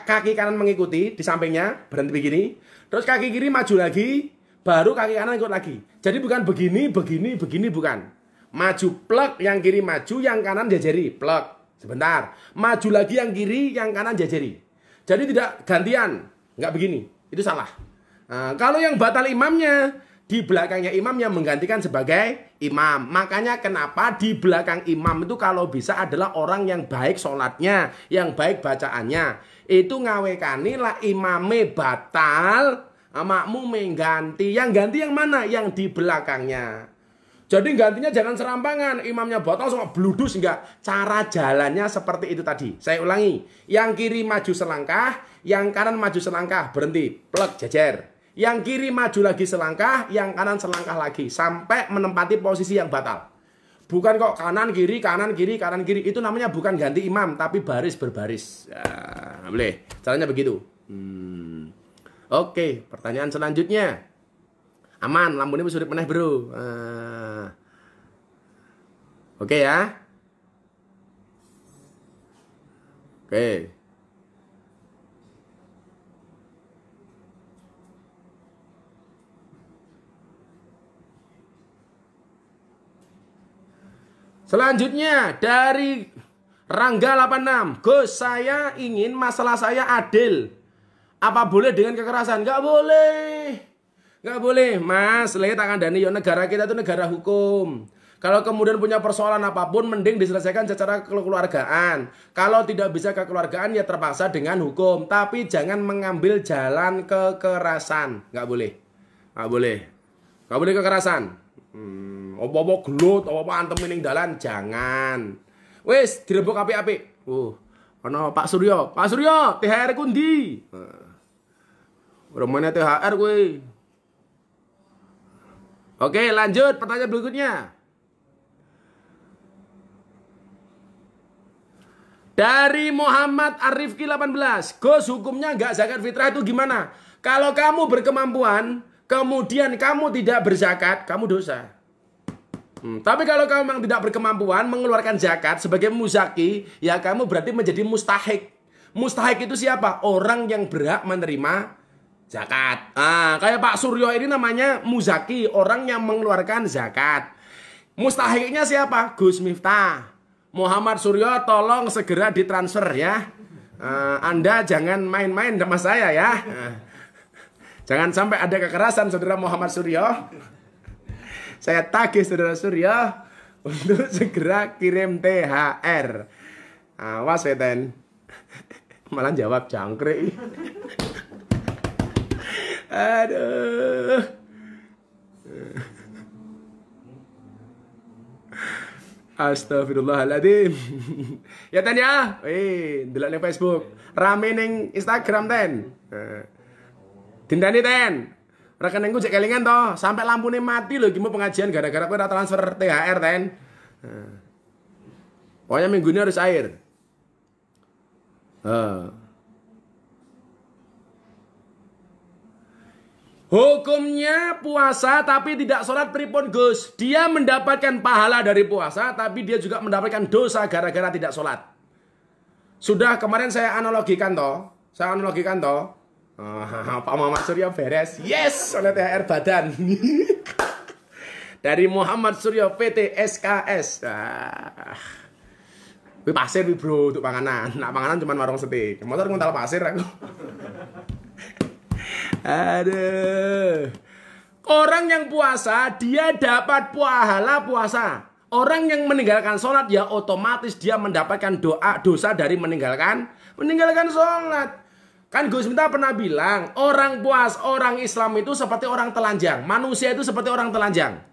kaki kanan mengikuti di sampingnya, berhenti begini. Terus kaki kiri maju lagi, baru kaki kanan ikut lagi. Jadi bukan begini bukan. Maju plek, yang kiri maju, yang kanan jajari, plek. Sebentar. Maju lagi yang kiri, yang kanan jajari. Jadi tidak gantian. Nggak begini, itu salah. Nah, kalau yang batal imamnya, di belakangnya imamnya menggantikan sebagai imam. Makanya kenapa di belakang imam itu kalau bisa adalah orang yang baik sholatnya, yang baik bacaannya. Itu ngawekani lah imame batal, makmum mengganti. Yang ganti yang mana? Yang di belakangnya. Jadi gantinya jangan serampangan, imamnya batal sama bludus, enggak. Cara jalannya seperti itu tadi. Saya ulangi, yang kiri maju selangkah, yang kanan maju selangkah, berhenti, plek, jajar. Yang kiri maju lagi selangkah, yang kanan selangkah lagi, sampai menempati posisi yang batal. Bukan kok kanan kiri, itu namanya bukan ganti imam, tapi baris berbaris. Ya, boleh, caranya begitu. Oke, pertanyaan selanjutnya. Aman, lampunya surip meneh bro. Oke ya. Oke. Selanjutnya dari Rangga 86. Gus, saya ingin masalah saya adil. Apa boleh dengan kekerasan? Nggak boleh. Nggak boleh, Mas. Lihat tangan Dani, ya negara kita itu negara hukum. Kalau kemudian punya persoalan apapun, mending diselesaikan secara kekeluargaan. Kalau tidak bisa kekeluargaan, ya terpaksa dengan hukum. Tapi jangan mengambil jalan kekerasan. Nggak boleh. Nggak boleh. Nggak boleh kekerasan. Apa-apa gelut, apa-apa antem ning dalan, jangan. Wis, direbuk apik-apik. Ana Pak Suryo. Pak Suryo, THR ku ndi? Ora meneh THR kowe. Oke, lanjut pertanyaan berikutnya. Dari Muhammad Arifki 18. Gus, hukumnya nggak zakat fitrah itu gimana? Kalau kamu berkemampuan, kemudian kamu tidak berzakat, kamu dosa. Tapi kalau kamu memang tidak berkemampuan mengeluarkan zakat sebagai muzaki, ya kamu berarti menjadi mustahik. Mustahik itu siapa? Orang yang berhak menerima
zakat. Kayak Pak Suryo ini namanya muzaki, orang yang mengeluarkan zakat. Mustahiknya siapa? Gus Miftah. Muhammad Suryo tolong segera ditransfer ya. Anda jangan main-main sama saya ya. Jangan sampai ada kekerasan saudara Muhammad Suryo. Saya tagih saudara Suryo untuk segera kirim THR. Awas Weten. Malah jawab jangkrik. Aduh. Astagfirullahaladzim. Ya Ten ya. Delok ning Facebook. Rame ning Instagram Ten. Dindani Ten. Rekeningku cek kelingan toh, sampai lampune mati lho iki mau pengajian gara-gara kowe ora transfer THR Ten. Pokoknya minggu ini harus air. Hukumnya puasa tapi tidak sholat pripun Gus. Dia mendapatkan pahala dari puasa tapi dia juga mendapatkan dosa gara-gara tidak sholat. Sudah kemarin saya analogikan toh. Pak Muhammad Suryo beres. Yes, oleh THR badan. Dari Muhammad Suryo PT SKS. Wih pasir wih bro untuk panganan. Nah panganan cuma warung steak. Motor nguntal pasir aku. Aduh. Orang yang puasa dia dapat pahala puasa. Orang yang meninggalkan sholat ya otomatis dia mendapatkan dosa dari meninggalkan sholat. Kan Gus Miftah pernah bilang orang Islam itu seperti orang telanjang. Manusia itu seperti orang telanjang.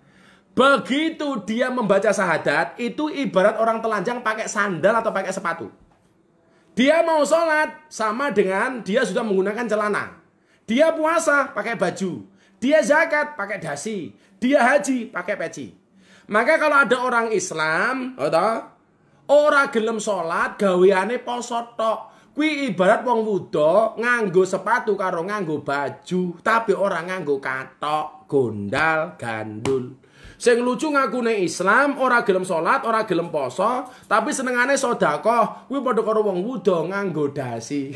Begitu dia membaca syahadat itu ibarat orang telanjang pakai sandal atau pakai sepatu. Dia mau sholat sama dengan dia sudah menggunakan celana. Dia puasa pakai baju. Dia zakat pakai dasi. Dia haji pakai peci. Maka kalau ada orang Islam, ora gelem sholat, gaweane poso tok. Kuwi ibarat wong wuda nganggo sepatu karo nganggo baju, tapi ora nganggo katok, gondal, gandul. Sing lucu ngakune Islam, ora gelem sholat, ora gelem poso, tapi senengane sedekah. Kuwi padha karo wong wuda nganggo dasi.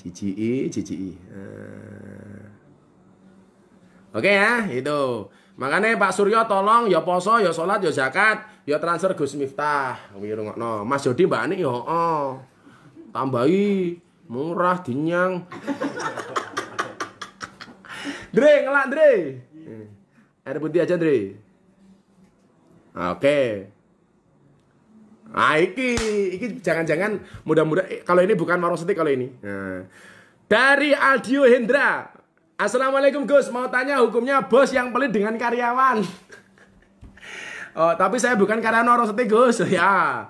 Jijiki. Oke ya, itu. Makanya Pak Suryo tolong ya poso, ya sholat, ya zakat, ya transfer Gus Miftah. Kuwi rungokno. Mas Jody Mbak Ani ya tambahi murah dinyang. Dre ngelak Dre. Air putih aja Dre. Oke. Iki jangan-jangan mudah-mudahan kalau ini bukan warung steak kalau ini. Dari Aldio Hendra. Assalamualaikum Gus, mau tanya hukumnya bos yang pelit dengan karyawan. Tapi saya bukan karyawan warung steak Gus. Ya.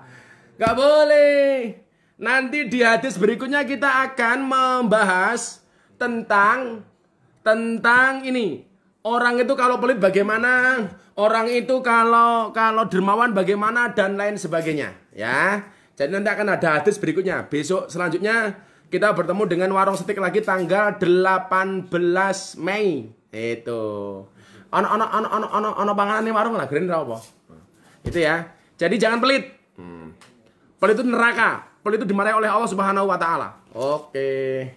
Gak boleh. Nanti di hadis berikutnya kita akan membahas tentang ini. Orang itu kalau pelit bagaimana? Orang itu kalau dermawan bagaimana dan lain sebagainya, ya. Jadi nanti akan ada hadis berikutnya. Besok selanjutnya kita bertemu dengan warung steak lagi tanggal 18 Mei. Itu. Ono panganan ning warung lah, gerindra apa? Itu ya. Jadi jangan pelit. Pelit itu neraka. Pelit itu dimarahi oleh Allah Subhanahu wa taala. Oke.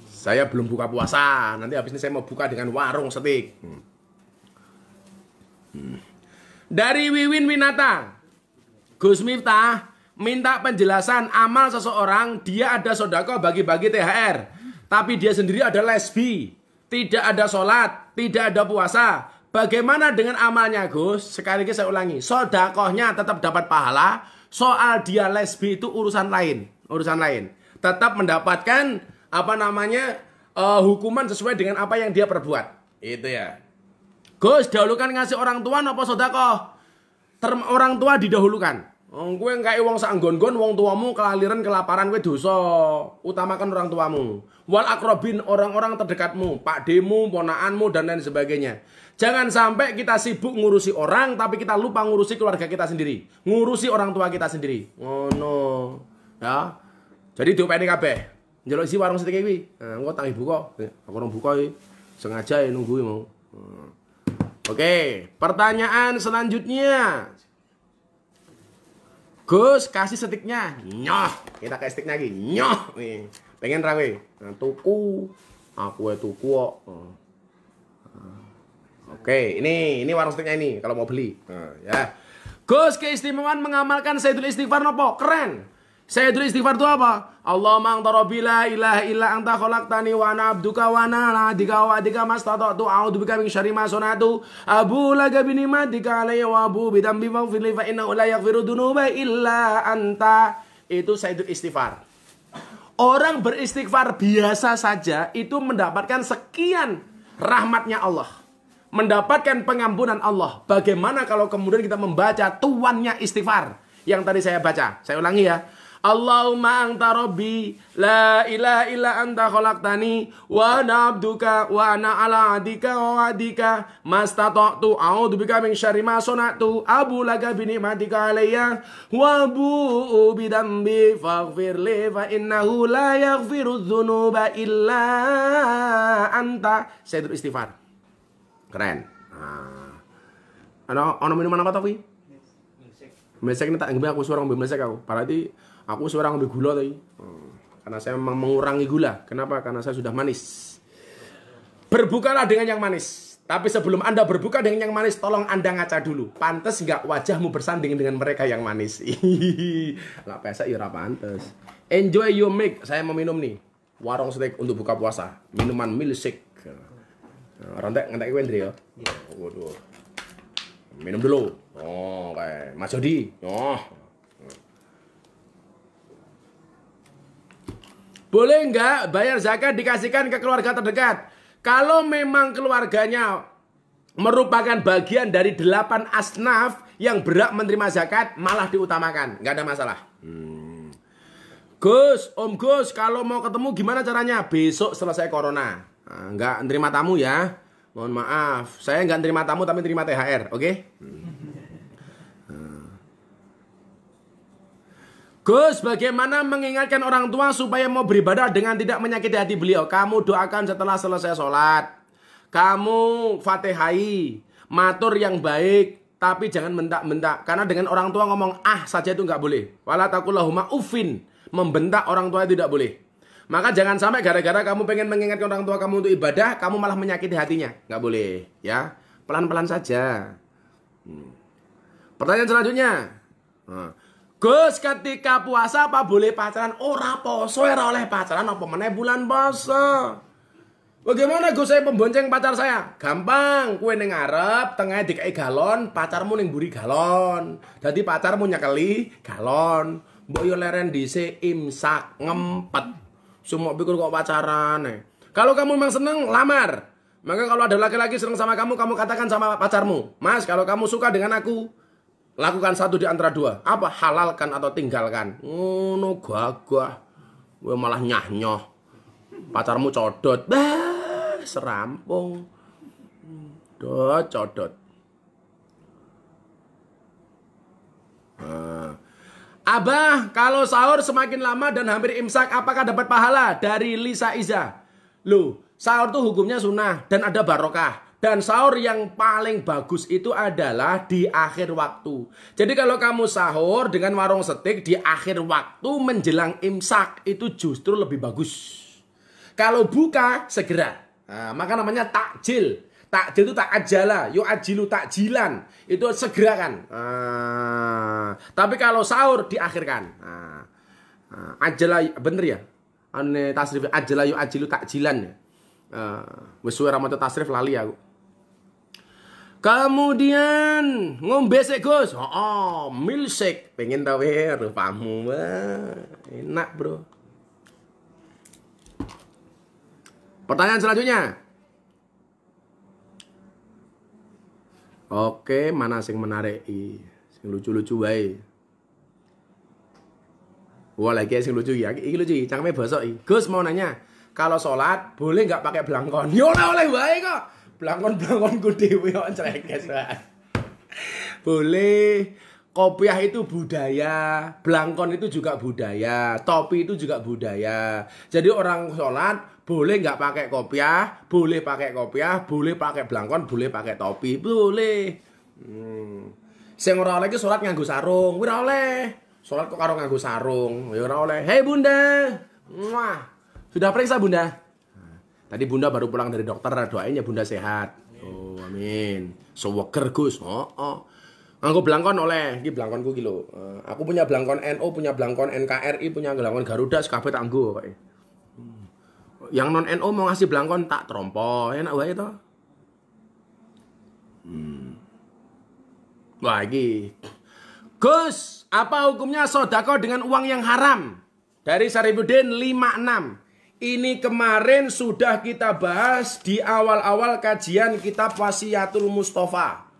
Saya belum buka puasa. Nanti habis ini saya mau buka dengan warung steak. Dari Wiwin Winata. Gus Miftah minta penjelasan amal seseorang, dia ada sedekah bagi-bagi THR, tapi dia sendiri ada lesbi, tidak ada sholat, tidak ada puasa. Bagaimana dengan amalnya Gus? Sekali lagi saya ulangi, sedekahnya tetap dapat pahala. Soal dia lesbi itu urusan lain. Tetap mendapatkan hukuman sesuai dengan apa yang dia perbuat. Itu ya. Gus, dahulukan ngasih orang tua apa sedekah? Orang tua didahulukan. Kowe engkae wong sak nggon-nggon wong tuamu kelaliran kelaparan kowe dosa. Utamakan orang tuamu. Wal akrobin, orang-orang terdekatmu, pakdemu, ponakanmu dan lain sebagainya. Jangan sampai kita sibuk ngurusi orang tapi kita lupa ngurusi keluarga kita sendiri. Ngurusi orang tua kita sendiri. Ngono. Ya. Jadi diopeni kabeh. Njaluk isi warung steak iki. Engko tak buka. Aku ora buka iki. Sengaja nunggu mau. Oke, pertanyaan selanjutnya. Gus, kasih stiknya. Nyoh. Kita kasih stiknya lagi. Nyoh. Nih. Pengen ra kowe? Nah, tuku. Aku tuku kok. Oke, ini warung stiknya ini kalau mau beli. Nah, ya. Gus, keistimewaan mengamalkan Sayyidul Istighfar nopo? Keren. Sayyidul Istighfar itu apa? Allahumma anta rabbi la ilaha illa anta khalaqtani wa ana abduka wa ana adika wa adika mastata'tu a'udzubika min syarri ma sana'tu abu laka bi ni'matika alayya wa abu bi dhanbi faghfir li fa innahu la yaghfiru dzunuba illa anta. Itu Sayyidul Istighfar. Orang beristighfar biasa saja itu mendapatkan sekian rahmatnya Allah, mendapatkan pengampunan Allah. Bagaimana kalau kemudian kita membaca tuannya istighfar yang tadi saya baca? Saya ulangi ya. Allahumma anta rabbi la ilaha illa anta khalaqtani wa ana abduka wa ana ala adika wa adika mastata'tu a'udzubika min syarri ma sana'tu abu laka bi ni'matika alayya wa abu bi dhanbi faghfir li fa innahu la yaghfiru dzunuba illa anta. Sayyidul Istighfar. Keren. Ana minuman apa tadi? Milsek ini tak ngembe aku suara ngembe milsek aku. Berarti aku seorang ngambil gula tadi. Karena saya memang mengurangi gula. Kenapa? Karena saya sudah manis. Berbukalah dengan yang manis. Tapi sebelum Anda berbuka dengan yang manis, tolong Anda ngaca dulu. Pantes nggak wajahmu bersanding dengan mereka yang manis? Nggak pesek ya pantes. Enjoy your milk. Saya mau minum nih. Warung steak untuk buka puasa. Minuman milkshake. Rantek ngantek Wendri ya. Waduh. Minum dulu. Oh, kayak Mas Jody. Oh. Boleh nggak bayar zakat dikasihkan ke keluarga terdekat? Kalau memang keluarganya merupakan bagian dari 8 asnaf yang berhak menerima zakat, malah diutamakan. Nggak ada masalah. Gus, Om Gus, kalau mau ketemu gimana caranya? Besok selesai corona. Nah, nggak nerima tamu ya. Mohon maaf, saya nggak nerima tamu tapi terima THR, oke? Gus, bagaimana mengingatkan orang tua supaya mau beribadah dengan tidak menyakiti hati beliau? Kamu doakan setelah selesai sholat. Kamu fatihai, matur yang baik, tapi jangan bentak-bentak. Karena dengan orang tua ngomong ah saja itu nggak boleh. Wala taqulahuma uffin, membentak orang tua itu tidak boleh. Maka jangan sampai gara-gara kamu pengen mengingatkan orang tua kamu untuk ibadah, kamu malah menyakiti hatinya. Nggak boleh, ya. Pelan-pelan saja. Pertanyaan selanjutnya. Gus, ketika puasa apa boleh pacaran? Ora poso, ora oleh pacaran apa meneh bulan poso. Bagaimana Gus saya membonceng pacar saya? Gampang, kue ning ngarep, tengah dikai galon, pacarmu ning mburi galon. Jadi pacarmu nyekeli galon. Mbok yo leren dhisik imsak ngempet. Semua pikir kok pacaran. Kalau kamu memang seneng, lamar. Maka kalau ada laki-laki seneng sama kamu katakan sama pacarmu, Mas, kalau kamu suka dengan aku, lakukan satu di antara dua. Apa? Halalkan atau tinggalkan. No gagah. Gue malah nyah-nyoh. Pacarmu codot. Bah, serampung. Codot. Abah, kalau sahur semakin lama dan hampir imsak, apakah dapat pahala? Dari Lisa Iza. Loh, sahur tuh hukumnya sunnah dan ada barokah. Dan sahur yang paling bagus itu adalah di akhir waktu. Jadi kalau kamu sahur dengan warung steak di akhir waktu menjelang imsak, itu justru lebih bagus. Kalau buka, segera. Nah, maka namanya takjil. Takjil itu tak ajala, yo ajilu takjilan. Itu segera kan. Tapi kalau sahur diakhirkan. Ajala bener ya? Ane tasrif ajala yo ajilu takjilan ya. Wis suwe ra maca tasrif lali aku. Kemudian ngombe sik Gus. Milkshake. Pengen ta we rupamu. Enak, Bro. Pertanyaan selanjutnya. Oke, mana sing menarik sing lucu-lucu wae. Wah, lagi sing lucu ya. Iki lucu iki, cangkeme bosok iki. Gus mau nanya, kalau sholat boleh nggak pakai blangkon? Ya oleh wae kok. Blangkon-blangkonku dhewe kok crekes wae. Boleh. Kopiah itu budaya, blangkon itu juga budaya, topi itu juga budaya. Jadi orang sholat boleh nggak pakai kopiah, boleh pakai kopiah, boleh pakai blangkon, boleh pakai topi, boleh. Sing ora oleh iki sholat nganggo sarung, ora oleh. Sholat kok karo nganggo sarung. Ya ora oleh. Hei Bunda. Wah. Sudah periksa Bunda? Tadi Bunda baru pulang dari dokter, doain ya Bunda sehat. Oh, amin. Seweger Gus. Oh. Nganggo blangkon oleh. Iki blangkonku iki lho. Aku punya blangkon NU, punya blangkon NKRI, punya blangkon Garuda, kabeh tak nggo kok. Yang non NU mau ngasih blangkon tak trompo. Enak wae to. Wah, iki. Gus, apa hukumnya sodako dengan uang yang haram? Dari Sarifudin 56. Ini kemarin sudah kita bahas di awal-awal kajian kitab Wasiyatul Mustafa.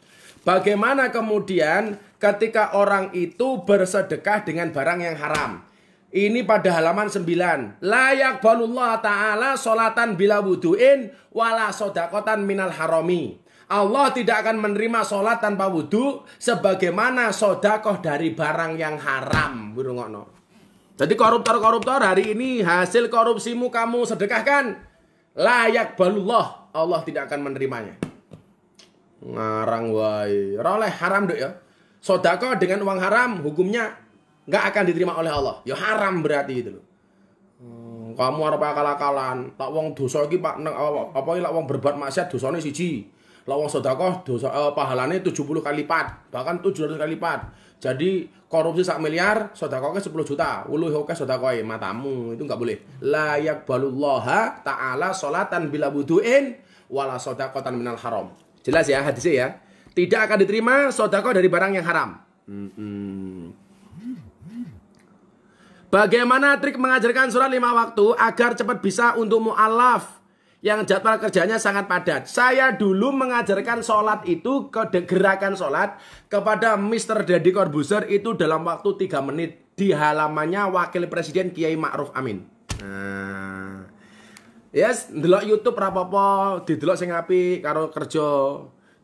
Bagaimana kemudian ketika orang itu bersedekah dengan barang yang haram. Ini pada halaman 9. La yaqbalullah ta'ala sholatan bila wudu'in wala sodakotan minal harami. Allah tidak akan menerima sholat tanpa wudhu sebagaimana sodakoh dari barang yang haram. Jadi koruptor-koruptor hari ini hasil korupsimu kamu sedekahkan. Layak balullah, Allah tidak akan menerimanya. Ngarang wae. Oleh haram dok ya. Sodakoh dengan uang haram hukumnya nggak akan diterima oleh Allah. Ya haram berarti itu loh. Kamu harus akal-akalan. Tak wong dosa iki Pak apa lak wong berbuat maksiat dosane siji. Lawang sedekah dosa pahalane 70 kali lipat, bahkan 700 kali lipat. Jadi korupsi 1 miliar, sedekahnya 10 juta. Uluh oke sedekahnya matamu, itu enggak boleh. La yaqbalullaha ta'ala sholatan bila wudu'in wala sedekatan minal haram. Jelas ya hadisnya ya. Tidak akan diterima sedekah dari barang yang haram. Bagaimana trik mengajarkan sholat 5 waktu agar cepat bisa untuk mu'alaf yang jadwal kerjanya sangat padat? Saya dulu mengajarkan sholat itu, gerakan sholat kepada Mr. Deddy Corbuzier itu dalam waktu 3 menit di halamannya Wakil Presiden Kiai Ma'ruf Amin. Yes, ndelok YouTube rapopo, didelok sing apik karo kerja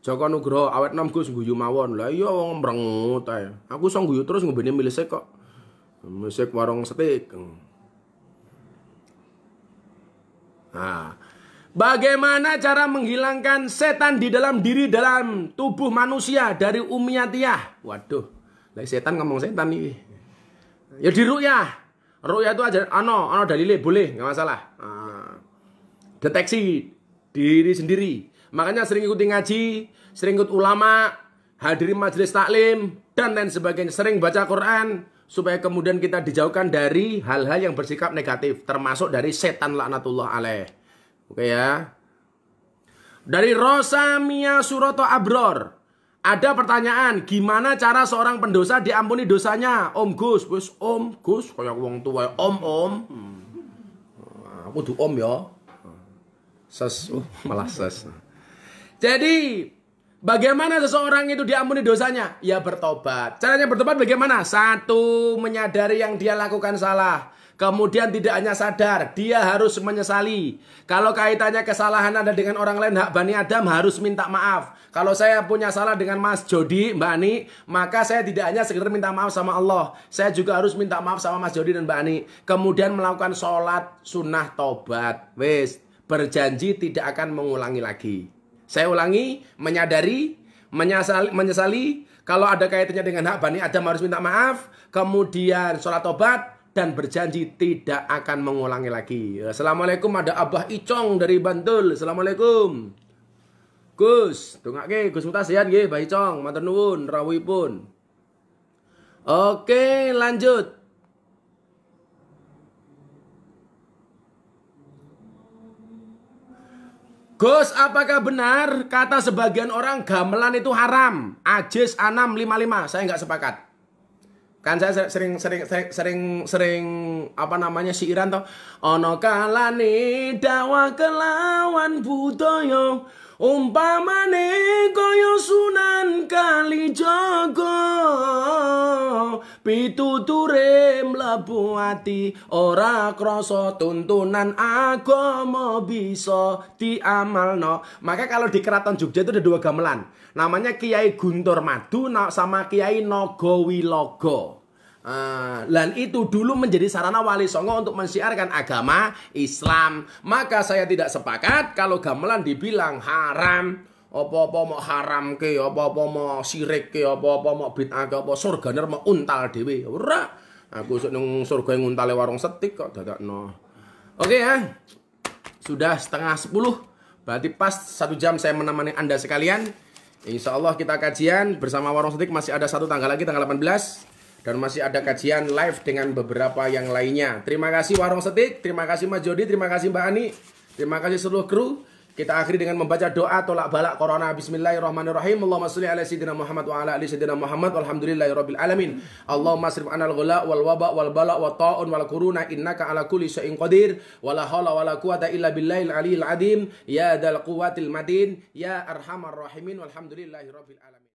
Joko Nugroho awet nom Gus guyu mawon. Lah iya wong mrengut ae. Aku iso guyu terus ngombene milisek kok. Milisek warung steak. Bagaimana cara menghilangkan setan di dalam diri dalam tubuh manusia dari Ummiyatiyah? Waduh, lah setan ngomong setan nih. Ya di ru'yah. Ru'yah itu aja ano dalile boleh, nggak masalah. Deteksi diri sendiri. Makanya sering ikuti ngaji, sering ikut ulama, hadiri majelis taklim dan lain sebagainya, sering baca Quran supaya kemudian kita dijauhkan dari hal-hal yang bersikap negatif, termasuk dari setan laknatullah alaih. Oke ya. Dari Rosamia Suroto Abror. Ada pertanyaan, gimana cara seorang pendosa diampuni dosanya? Om Gus, wis Om Gus, kayak wong tua. Om. Aku tuh Om ya. Ses, malah ses. Jadi, bagaimana seseorang itu diampuni dosanya? Ya bertobat. Caranya bertobat bagaimana? 1, menyadari yang dia lakukan salah. Kemudian tidak hanya sadar, dia harus menyesali. Kalau kaitannya kesalahan Anda dengan orang lain, hak Bani Adam harus minta maaf. Kalau saya punya salah dengan Mas Jody, Mbak Ani, maka saya tidak hanya sekedar minta maaf sama Allah. Saya juga harus minta maaf sama Mas Jody dan Mbak Ani. Kemudian melakukan sholat sunnah tobat. Wes, berjanji tidak akan mengulangi lagi. Saya ulangi, menyadari, menyesali. Kalau ada kaitannya dengan hak Bani Adam harus minta maaf. Kemudian sholat tobat. Dan berjanji tidak akan mengulangi lagi. Assalamualaikum, ada Abah Icong dari Bantul. Assalamualaikum. Gus, dongake Gus Mutas sehat nggih, Mbah Icong, matur nuwun rawuhipun. Oke, lanjut. Gus, apakah benar kata sebagian orang gamelan itu haram? Ajis A655, saya nggak sepakat. Kan saya sering apa namanya siiran toh. Ono kalane dakwah kelawan budaya umpamane kaya Sunan Kalijaga pituture mlebu ati ora krasa tuntunan agama bisa diamalno. Maka kalau di Keraton Jogja itu ada 2 gamelan. Namanya Kiai Guntur Madu sama Kiai Nogowilogo. Dan itu dulu menjadi sarana Wali Songo untuk mensiarkan agama Islam. Maka saya tidak sepakat kalau gamelan dibilang haram. apa-apa mau haram ke, apa-apa mau sirik ke, apa-apa mau bid'ah ke, apa surgane mau untal dhewe. Ora. Aku sok nang surga nguntale warung setik kok dadakno. Oke ya. Sudah setengah 10. Berarti pas 1 jam saya menemani Anda sekalian. Insya Allah kita kajian bersama warung setik, masih ada 1 tanggal lagi, tanggal 18. Dan masih ada kajian live dengan beberapa yang lainnya. Terima kasih warung setik, terima kasih Mas Jody, terima kasih Mbak Ani, terima kasih seluruh kru. Kita akhiri dengan membaca doa tolak balak corona. Bismillahirrahmanirrahim. Allahumma sholli ala sayyidina Muhammad wa ala ali sayyidina Muhammad walhamdulillahirabbil alamin. Allahumma asrif anal ghala wal waba wal bala wa ta'un wal kuruna innaka ala kulli syai'in qadir wala haula wala quwata illa billahil aliyil azim ya dzal quwwatil matin ya arhamar rahimin walhamdulillahirabbil alamin.